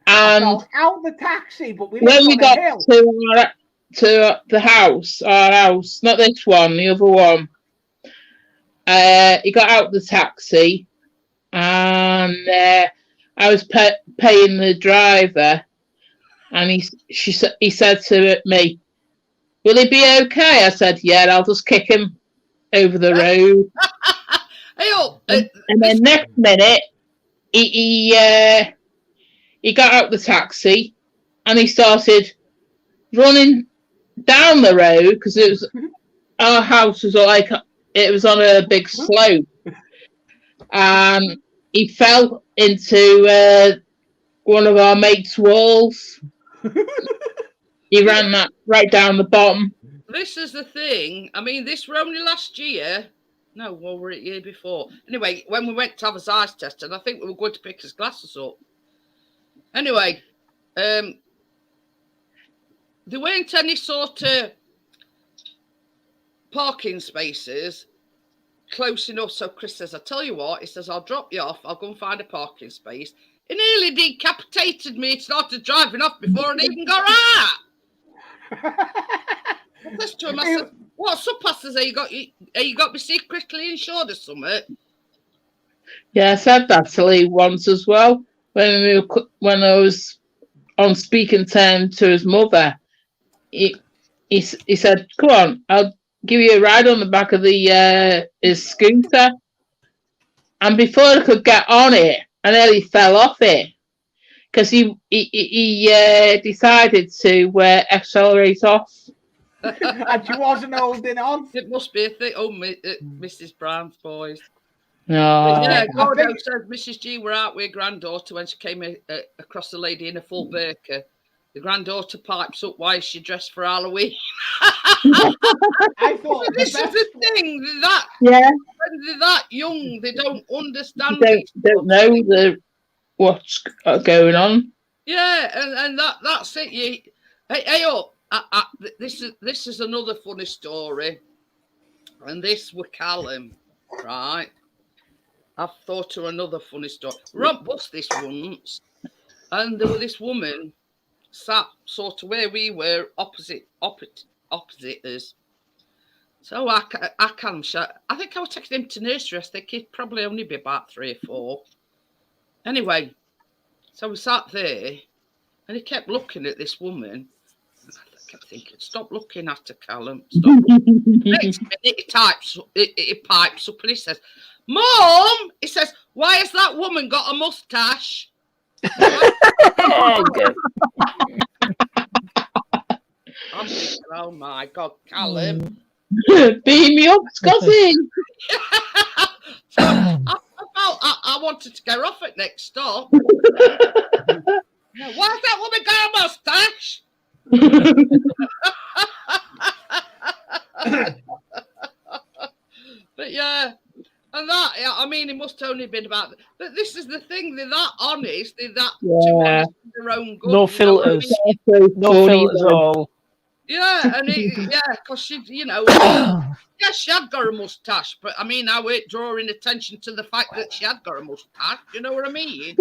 I And fell out the taxi, but we when lived we on got a hill. to the house, our house, not this one, the other one, he got out the taxi, and I was paying the driver, and he said to me, "Will he be okay?" I said, "Yeah, I'll just kick him over the road." Hey, oh, And then next minute, he got out the taxi, and he started running down the road because it was our house was like it was on a big slope, and he fell into one of our mates' walls. He ran that right down the bottom. this is the thing. I mean, this were only last year. No, well, we're the year before. Anyway, when we went to have his eyes tested, I think we were going to pick his glasses up. Anyway, there weren't any sort of parking spaces close enough. So Chris says, "I tell you what," he says, "I'll drop you off. I'll go and find a parking space." He nearly decapitated me. He started driving off before I even got out. I said to him, I said, "What's up, Pastor? Have you got me secretly insured or something?" Yeah, I said that to Lee once as well when I was on speaking terms to his mother. He said, "Come on, I'll give you a ride on the back of the his scooter." And before I could get on it, I nearly fell off it because he decided to accelerate off. And she wasn't holding on. It must be a thing. Oh, Mrs. Brown's boys. No. Yeah, I Gordo think- said Mrs. G were out with her granddaughter when she came across the lady in a full burqa. The granddaughter pipes up, "Why is she dressed for Halloween?" I thought the This is best the thing. That Yeah, when they're that young, they don't understand. don't know what's going on. Yeah, and that's it. Hey, up. This is another funny story, and this were Callum, right? I've thought of another funny story. We're on bus this once, and there was this woman sat sort of where we were, opposite us. So I think I was taking him to nursery. I think he'd probably only be about 3 or 4. Anyway, so we sat there, and he kept looking at this woman. I kept thinking, "Stop looking at her, Callum. Stop." Next minute, he pipes up, and he says, "Mom," he says, "why has that woman got a mustache?" I'm thinking, "Oh my God, Callum." Beam me up, Scotty. So I wanted to get off at next stop. Why has that woman got a mustache? But yeah, and that, I mean, it must only been about. But this is the thing; they're that honest. They're that too honest with their own good. No you know what I filters. mean? No filters at all. Yeah, and because she, yeah, she had got a mustache, but I mean, I weren't drawing attention to the fact that she had got a mustache. You know what I mean?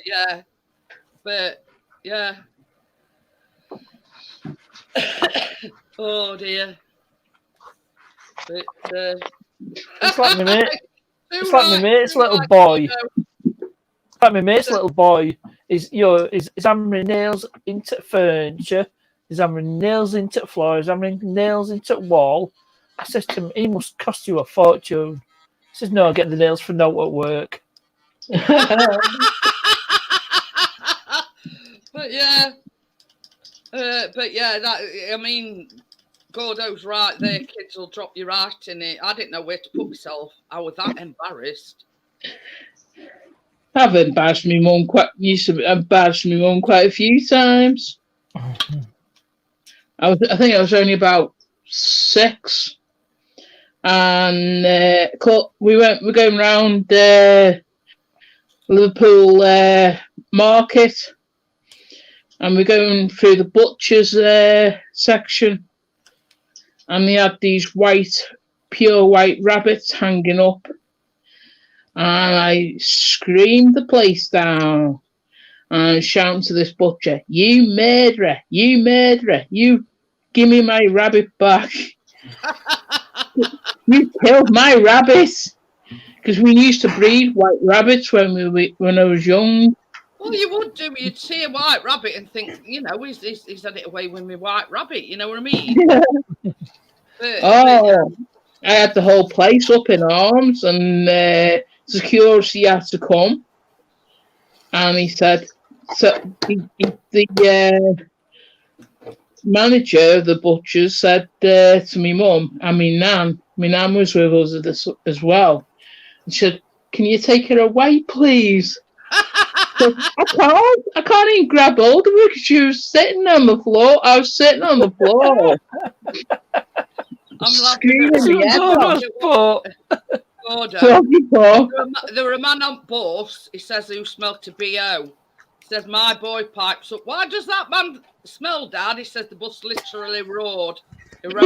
Yeah, but yeah. Oh dear. But, It's like my mate. It's like my mate's little boy. Like my mate's little boy is hammering nails into furniture. He's hammering nails into the floor. He's hammering nails into the wall. I says to him, "He must cost you a fortune." He says, "No, I get the nails for no at work." But yeah, that, I mean, Gordo's right there. Kids will drop you right in it. I didn't know where to put myself. I was that embarrassed. I've embarrassed my mum quite a few times. I think I was only about 6, and we're going round Liverpool market. and we're going through the butcher's section, and they had these pure white rabbits hanging up, and I screamed the place down and shouting to this butcher, "You murderer! You murderer! You give me my rabbit back! You killed my rabbits!" Because we used to breed white rabbits when I was young. Well, you would do. You'd see a white rabbit and think, he's had it away with my white rabbit. You know what I mean? I had the whole place up in arms, and security had to come. And he said, the manager of the butchers said to me mum and me nan was with us as well. And she said, "Can you take her away, please?" I can't even grab hold of her because she was sitting on the floor. I was sitting on the floor. I'm laughing at there were a man on bus, he says, who smelt a BO. He says, my boy pipes up, "Why does that man smell, Dad?" He says, the bus literally roared. This is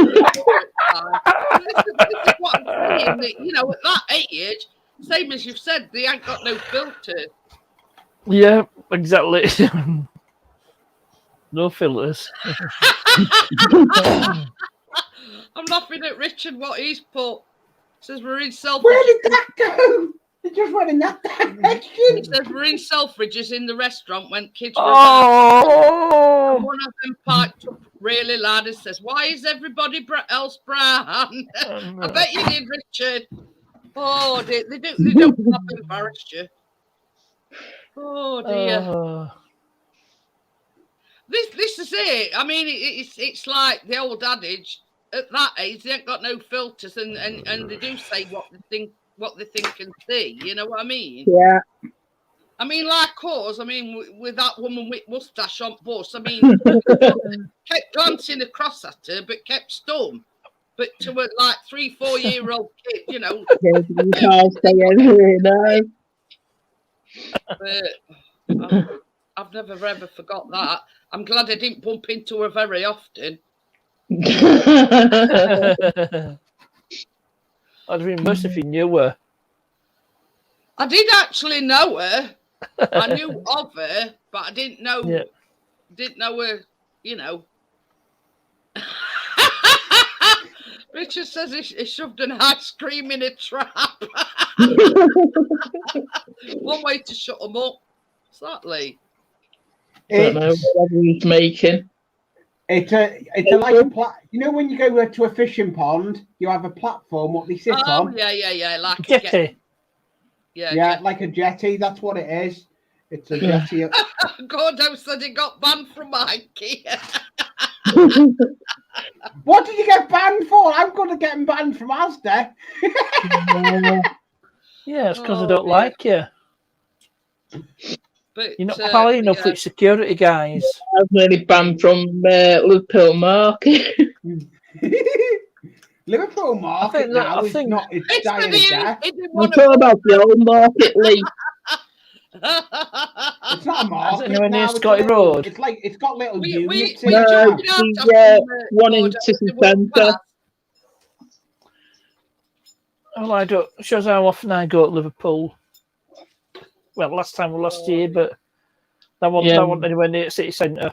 what I'm saying, that, at that age, same as you've said, they ain't got no filters. Yeah, exactly. No filters. I'm laughing at Richard, what he's put. Says we're in Selfridges. Where did that go? It just went in that direction. He says we're in Selfridges in the restaurant when kids were about. And one of them piped up really loud and says, "Why is everybody else brown?" I bet you did, Richard. Oh, they don't have to embarrass you. Oh dear. This is it. I mean, it's like the old adage. At that age, they ain't got no filters, and they do say what they think and see. You know what I mean? Yeah. I mean, like us. I mean, with that woman with mustache on bus. I mean, kept glancing across at her, but kept stum. But to a 3-4 year old kid, You can't say anything, no. But I've never ever forgot that. I'm glad I didn't bump into her very often. I'd have been worse if you knew her. I did actually know her. I knew of her, but I didn't know. Yeah. Didn't know her. Richard says he shoved an ice cream in a trap. One way to shut them up. Exactly. I don't know what he's making. It's like a when you go to a fishing pond, you have a platform what they sit on. Oh yeah, like jetty. a jetty. Yeah, like a jetty. That's what it is. It's a jetty. Gordo said he got banned from IKEA. What did you get banned for? I'm going to get him banned from Asda. Yeah, it's because I don't like you. But you're not high enough with security guys. I was nearly banned from Liverpool Market. Liverpool Market it's not. It's dying of death. I'm talking about the old Market, Lee. It's not a market. Is it anywhere near now, Scotty Road? It's got little units. No, one in City Centre. Well, I don't. Shows how often I go to Liverpool. Well, last time was last year, but that wasn't anywhere near City Centre.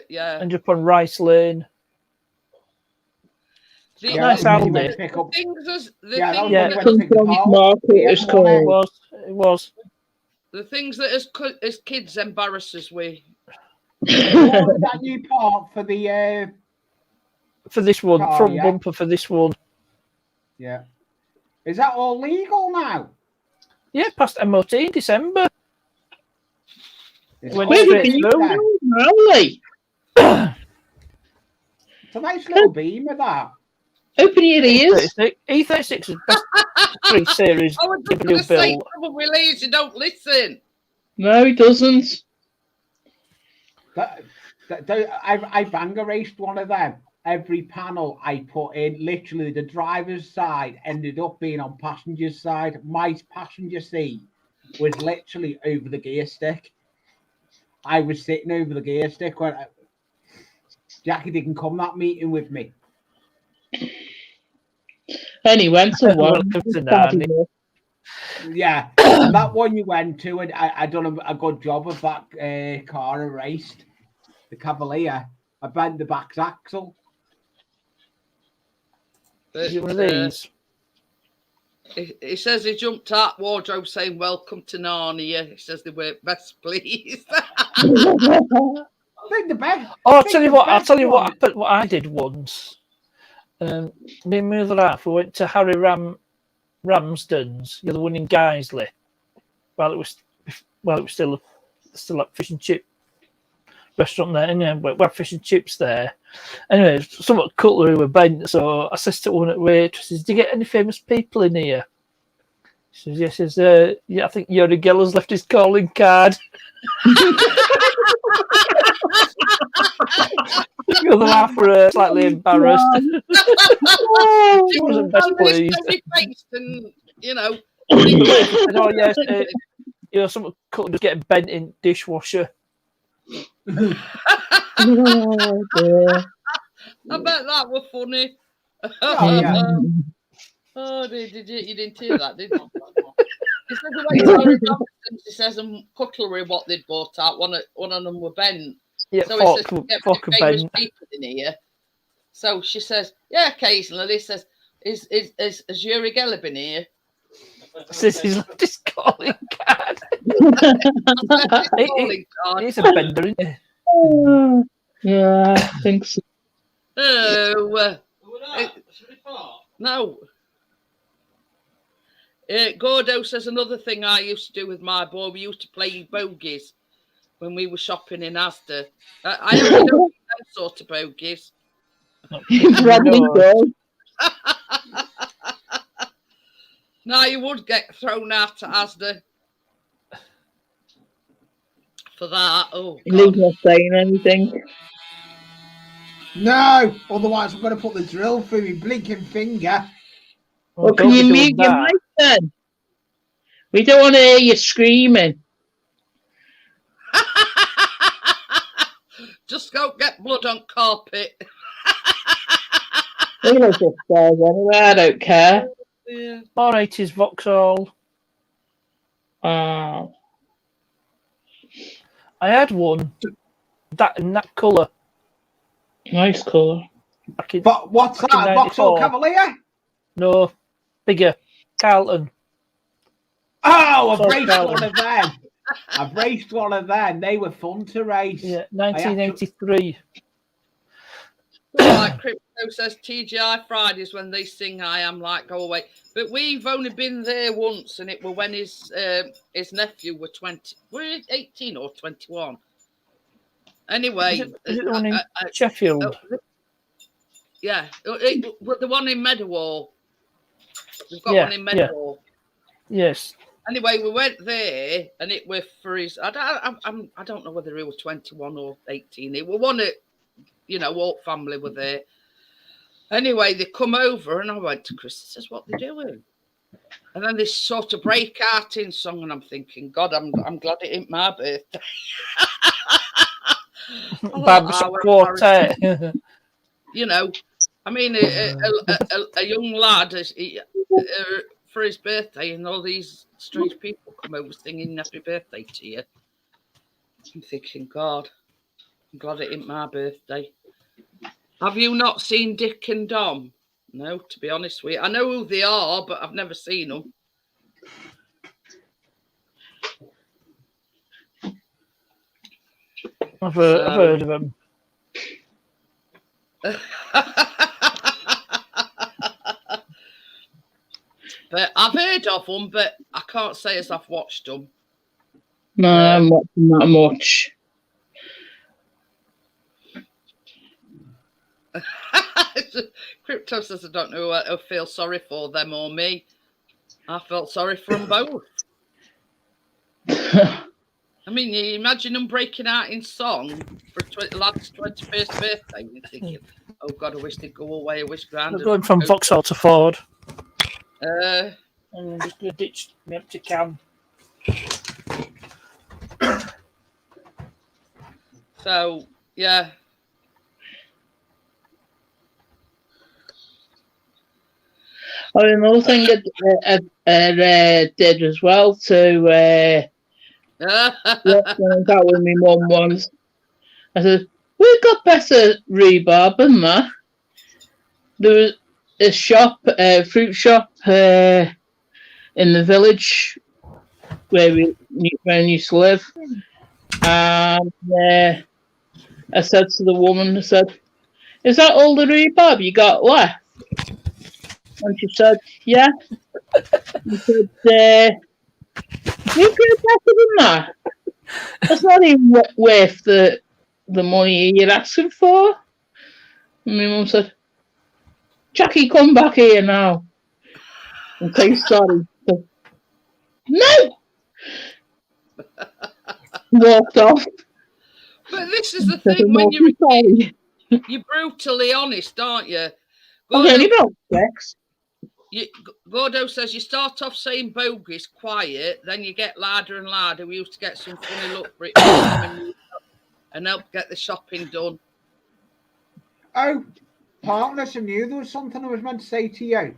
Yeah. And just on Rice Lane. Nice Aldi. It was. The things that as kids embarrass us with. That new part for the for this one, front bumper for this one. Yeah. Is that all legal now? Yeah, past MOT in December. It's a nice little Beamer, that. Open your ears. E36 is best 3 Series. I was just going to say, probably lazy, don't listen. No, he doesn't. I banger raced one of them. Every panel I put in, literally the driver's side ended up being on passenger's side. My passenger seat was literally over the gear stick. I was sitting over the gear stick when Jackie didn't come that meeting with me. And he went to one. Welcome to Narnia. Yeah, and that one you went to, and I done a good job of that car I raced, the Cavalier. I bent the back axle. But, One of these. he says he jumped out wardrobe saying, "Welcome to Narnia." He says they weren't best pleased. I think the best. Oh, I'll tell you what happened. What I did once. Me and my other half, we went to Harry Ramsden's, the other one in Guiseley, while it was still like fish and chip restaurant there, and we had fish and chips there. Anyway, some cutlery were bent, so I said to one of the waitresses, "Do you get any famous people in here?" She says, "Yes." She says, "Yeah, I think Yuri Geller's left his calling card." The other half were slightly embarrassed. She wasn't best pleased. And, Oh yes, some cutlery was getting bent in dishwasher. Oh, dear. I bet that was funny. Oh, yeah. Oh, did you didn't hear that, did you? He said the way Harry Robinson, he says cutlery what they'd bought out, one of them were bent. Yeah, So fork he says, famous people in here. So she says, yeah, occasionally. He says, is Yuri Geller been here? Says he's left his calling card. He's a bender, isn't he? Yeah, I think so. Oh, no. Gordo says another thing I used to do with my boy. We used to play bogies when we were shopping in Asda. I only know that sort of bogies. Probably so. No, you would get thrown out at Asda for that. Oh, He's God. not saying anything. No, otherwise I'm going to put the drill through my blinking finger. Well, can you mute your mic then? We don't want to hear you screaming. Just go get blood on carpet. We live upstairs anyway, I don't care. Yeah. All right, is Vauxhall. Oh. I had one in that colour. Nice colour. But what's back in that? A Vauxhall 94. Cavalier? No, bigger. Carlton. Oh, I've Sorry, raced Carlton. one of them. I've raced one of them. They were fun to race. Yeah, 1983. Like Crypto says, TGI Fridays when they sing I Am Like Go Away. But we've only been there once, and it was when his nephew were 18 or 21. Anyway. Is it the one in Sheffield? Yeah. The one in Meadowhall. We've got one in Meadowhall. Yes. Anyway, we went there, and it was for his. I don't know whether he was 21 or 18. It was one of, all family were there. Anyway, they come over, and I went to Chris and says, "What they doing?" And then this sort of break out in song, and I'm thinking, God, I'm glad it ain't my birthday. Babs Quartet. I mean, a young lad for his birthday, and all these strange people come over singing happy birthday to you. I'm thinking, God, I'm glad it ain't my birthday. Have you not seen Dick and Dom? No, to be honest with you. I know who they are, but I've never seen them. I've heard of them. But I've heard of them, but I can't say as I've watched them. No, I'm watching that much. Crypto says I don't know who I feel sorry for, them or me. I felt sorry for them both. I mean, you imagine them breaking out in song for lad's 21st birthday. And you're thinking, oh God, I wish they'd go away. I wish Grand. We're going from Vauxhall to Ford. I'm just going to ditch the empty can. So yeah. Oh, another thing I did as well to when I was out with my mum once. I said, "We've got better rhubarb than that." There was a shop, a fruit shop in the village where I used to live, and I said to the woman, I said, "Is that all the rhubarb you got left?" And she said, "Yeah." I said, "You get better than that. That's not even worth the money you're asking for." And my mum said, "Jackie, come back here now and say sorry." I said, "No!" Walked off. But this is the I said, thing, "I'm when you're awfully sorry." you're brutally honest, aren't you? I was only about 6. Gordo says you start off saying bogies quiet, then you get louder and louder. We used to get some funny look for it and help get the shopping done. Oh, partners, I knew there was something I was meant to say to you.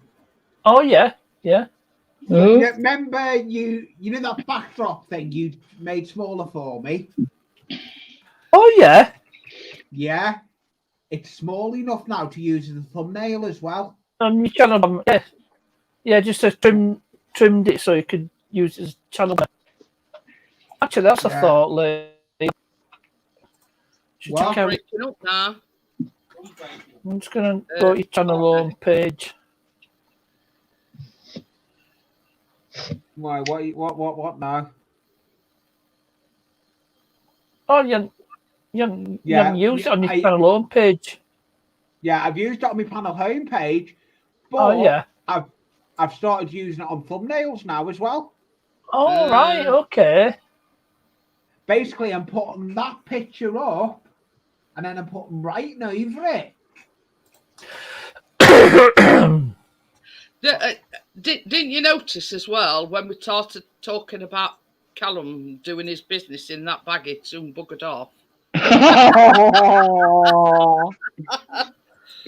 Oh yeah, yeah. Oh. Yeah, remember you know that backdrop thing you made smaller for me? Oh yeah. Yeah. It's small enough now to use as a thumbnail as well. On your channel, yeah, yeah. Just trimmed it so you could use it as channel. Actually, that's a thought, Lee. Should What? check out. Breaking up now. I'm just gonna go to your channel home page. Why? What now? Oh, you haven't used it on your I- channel home page. Yeah, I've used it on my panel homepage, but Oh yeah. I've started using it on thumbnails now as well. Oh right, okay. Basically, I'm putting that picture up, and then I'm putting writing over it. Didn't you notice as well when we started talking about Callum doing his business in that bag, it soon buggered off.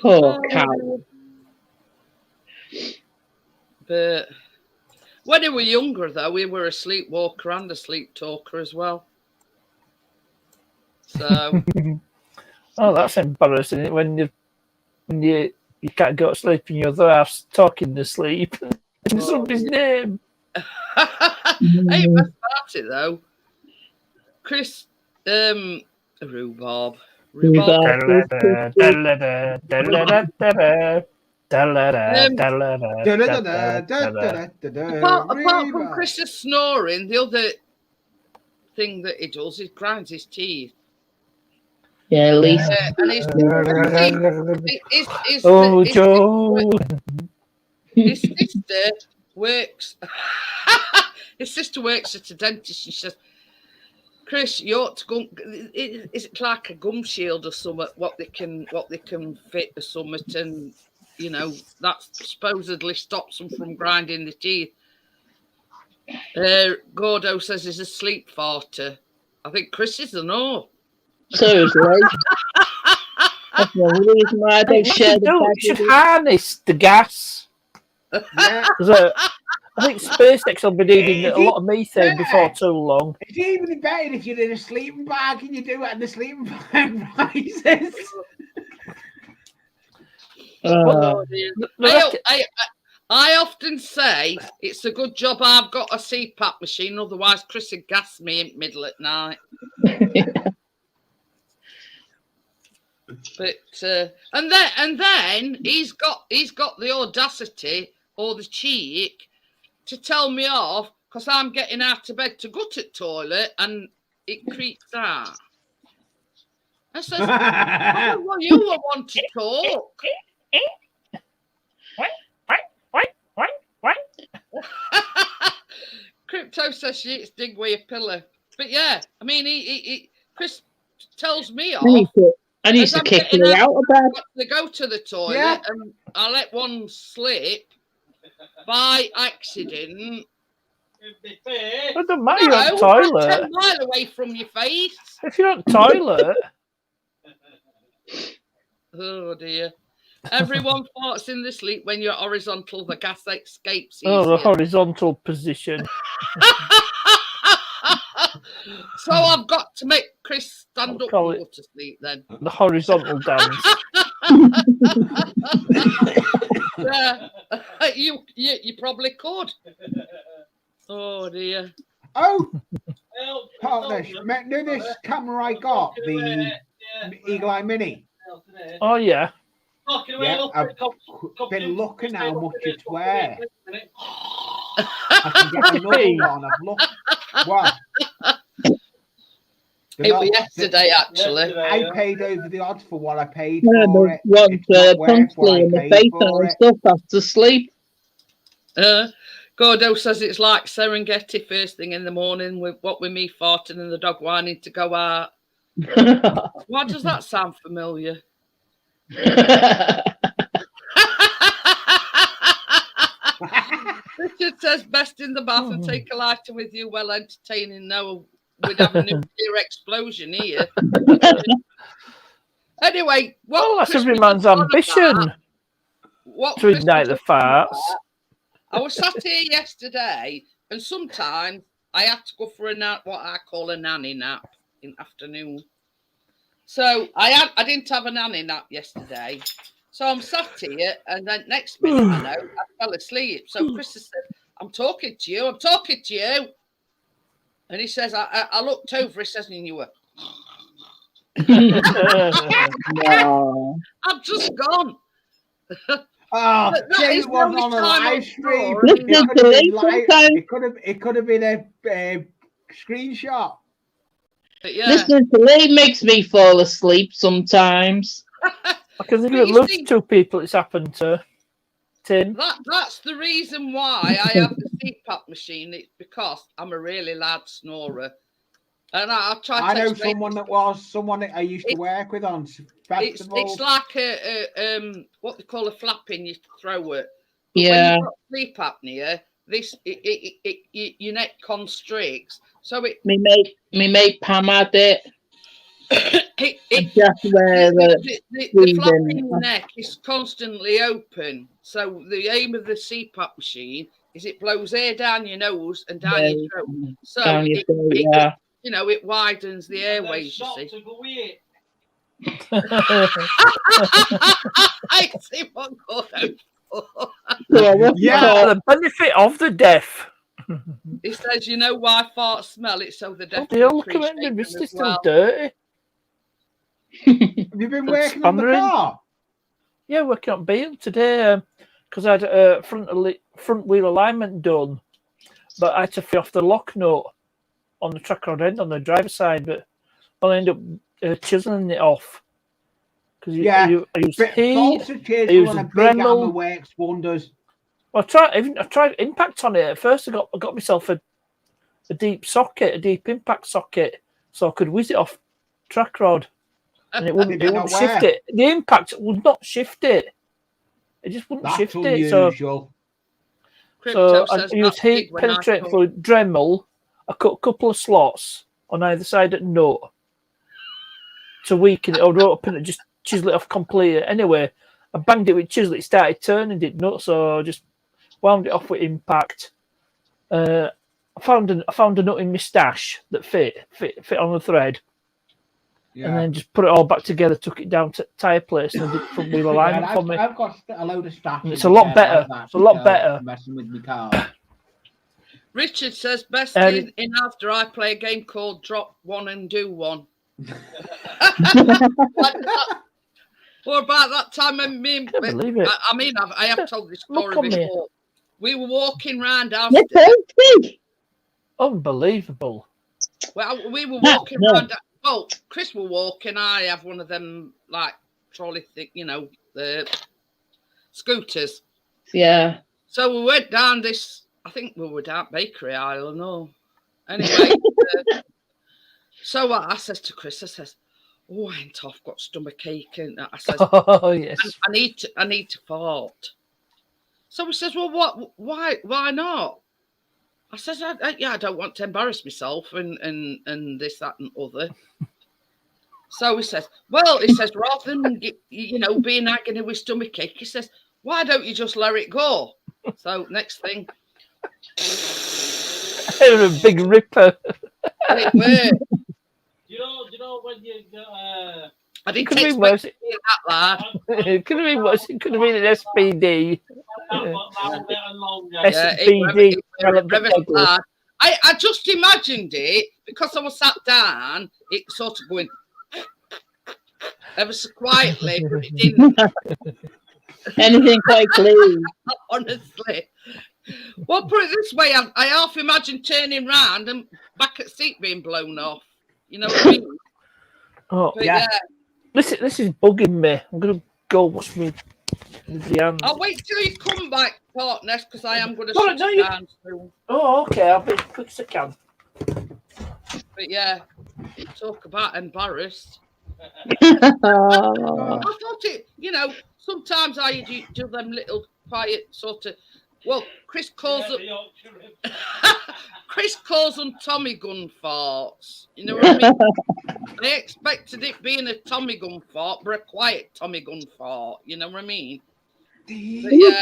Poor cow. But when we were younger, though, we were a sleepwalker and a sleep talker as well. So, Oh, that's embarrassing. When you can't go to sleep in your other house talking to sleep. It's somebody's name. hey, best part it though, Chris, rhubarb. Apart from Chris's snoring, the other thing that he does is grinds his teeth. Yeah, Lisa. And his Joe. His sister works. His sister works at a dentist. She says, "Chris, you ought to go. Is it like a gum shield or something? What they can fit or something, and that supposedly stops them from grinding the teeth." Gordo says he's a sleep farter. I think Chris is a no. So is Lee. That's the reason why I don't share the You should harness the gas. Yeah. I think SpaceX will be needing a lot of methane before too long. It's even better if you're in a sleeping bag and you do it and the sleeping bag rises. I often say it's a good job I've got a CPAP machine, otherwise Chris would gas me in the middle at night. But and then he's got the audacity or the cheek to tell me off because I'm getting out of bed to go to the toilet and it creeps out. I says, well, you were want to talk. Crypto says she eats dig with a pillow. But yeah, I mean, he Chris tells me off. I need to kick her out of bed. To go to the toilet and I let one slip by accident. It doesn't matter. You're on No, the toilet. 10 miles away from your face. If you're on the toilet, Oh dear. Everyone farts in the sleep when you're horizontal. The gas escapes oh, the easier. horizontal position. So I've got to make Chris stand I'll up call and it- go to sleep then. The horizontal dance. Yeah, you probably could. Oh dear. Oh, partner, know this camera I got, the Eagle Eye Mini. Oh yeah. Yeah, I've been looking how much it's worth. I can get another one. I've looked. Well, It was yesterday, actually. I paid over the odds for what I paid Yeah, for the it. one It's not worth punched what me I in the paid face for and it. stuff after sleep. Gordo says it's like Serengeti first thing in the morning with me farting and the dog whining to go out. Why does that sound familiar? Richard says best in the bath and take a lighter with you. Well entertaining. No, we'd have a nuclear explosion here. Anyway, Well, that's Chris every was man's just on ambition about- what to Chris was ignite the just on farts. about, I was sat here yesterday, and sometimes I had to go for what I call a nanny nap in the afternoon. So I didn't have a nanny nap yesterday. So I'm sat here, and then next minute I know I fell asleep. So Chris has said, I'm talking to you. And he says, I looked over, he says, and you were, No. I've just gone. Oh, That see, is it the was only on a time live I'm stream. sure. It Listen could to have me been live. sometimes. It could have been a screenshot. But yeah. Listening to Lee makes me fall asleep sometimes. I can think But of at you least see- 2 people it's happened to. Tim. That's the reason why I have the CPAP machine. It's because I'm a really loud snorer. And I'll try to I know explain someone that I used to work with on festivals. it's like a what they call a flapping you throw it. But Yeah. when you've got sleep apnea, your neck constricts. So Me mate Pam had it. it Just where the flap in your neck is constantly open. So the aim of the CPAP machine is it blows air down your nose and down your throat. So down your throat, yeah. it widens the airways, you see. I see what Gordon for. Yeah. The benefit of the deaf. He says, you know why farts smell it, so the deaf They can all look at appreciate me, them wrist as is still well. dirty. Have you been working on the Spannering. car? Yeah, working on Beale today because I had a front wheel alignment done, but I had to free off the lock nut on the track rod end on the driver's side, but I ended up chiseling it off. Because Yeah. I used heat. Bolts of chisel use and a a big hammer Dremel. works wonders. I tried impact on it. At first, I got myself a deep impact socket, so I could whiz it off track rod, and it wouldn't shift it. The impact would not shift it. It just wouldn't That's shift unusual. it. So I says used that's heat big when I penetrating saw- fluid Dremel. I cut a couple of slots on either side at nut to weaken it, or up and just chisel it off completely. Anyway, I banged it with chisel. It started turning it nut, so I just wound it off with impact. I found a nut in my stash that fit on the thread, and then just put it all back together. Took it down to tyre place and did front wheel alignment for me. I've got a load of stash. And it's a lot better. It's a lot better. Messing with my car. Richard says, best in after I play a game called Drop One and Do One. What about that time when me and believe it. I mean, I have told this story Look on me. before. We were walking round You're after. crazy. Unbelievable. Well, we were walking round. Well, Chris were walking. I have one of them like trolley thing, the scooters. Yeah. So we went down this. I think we were down Bakery Island. No, anyway. So I says to Chris, I says, "Oh, I ain't off. Got stomach ache." And I says, Oh yes. I need to fart. So he says, "Well, what? Why not?" I says, I don't want to embarrass myself and this, that, and other. So he says, rather than being agony with stomach ache, he says, why don't you just let it go? So next thing, A big ripper. it were. You know when you I didn't Could have been expect worse. it to be that lad. It could have been worse. It could have been an SPD. longer and longer. Yeah, SPD. it were hard. I just imagined it because I was sat down, it sort of going ever so quietly, but it didn't. Anything quite clean. Honestly. Well, put it this way, I half imagine turning round and back at seat being blown off. You know what I mean? Oh, But yeah. This is bugging me. I'm going to go wash me the hands. I'll wait till you come back, partners, because I am going to Sorry, shut no, it you- down soon. Oh, okay. I'll be as quick as I can. But yeah, talk about embarrassed. Oh. I thought it, sometimes I do them little quiet sort of. Well, Chris calls them. Chris calls them Tommy gun farts. You know what I mean? They expected it being a Tommy gun fart, but a quiet Tommy gun fart. You know what I mean? But yeah,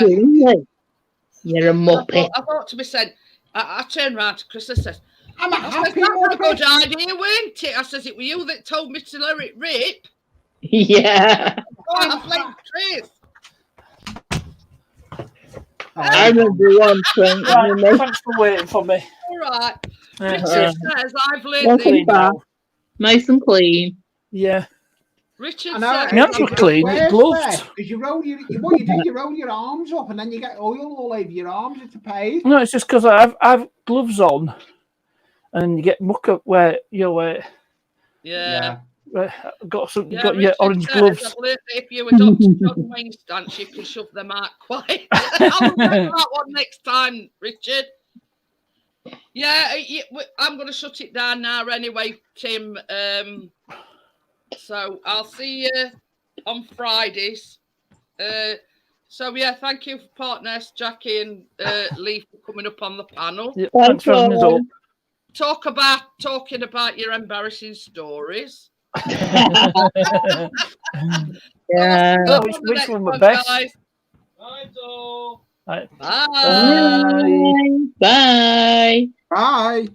You're a muppet. I thought to myself, I turned around to Chris and says, I'm a I says, happy that was a good muppet. idea, weren't it? I says, it were you that told me to let it rip. Yeah. I blamed Chris. I remember one thing. Right, thanks for waiting for me. All right. Yeah, Richard says, I've learned Welcome this. back. Nice and clean. yeah. Richard I know, says, My hands were clean, gloves. Because you roll what you do, you roll your arms up and then you get oil all over your arms. It's a pain. No, it's just because I've gloves on, and you get muck up where yeah. got Yeah, your Richard orange says, gloves. I've learned that if you adopt a John Wayne stance, you can shove them out quiet. I'll remember that one next time, Richard. Yeah, I'm going to shut it down now anyway, Tim. So I'll see you on Fridays. So yeah, thank you, partners, Jackie and Lee, for coming up on the panel. Yeah, thanks for having us up. Talking about your embarrassing stories. Yeah. Well, Which one were best? guys. Right, so. Right. Bye. Bye. Bye.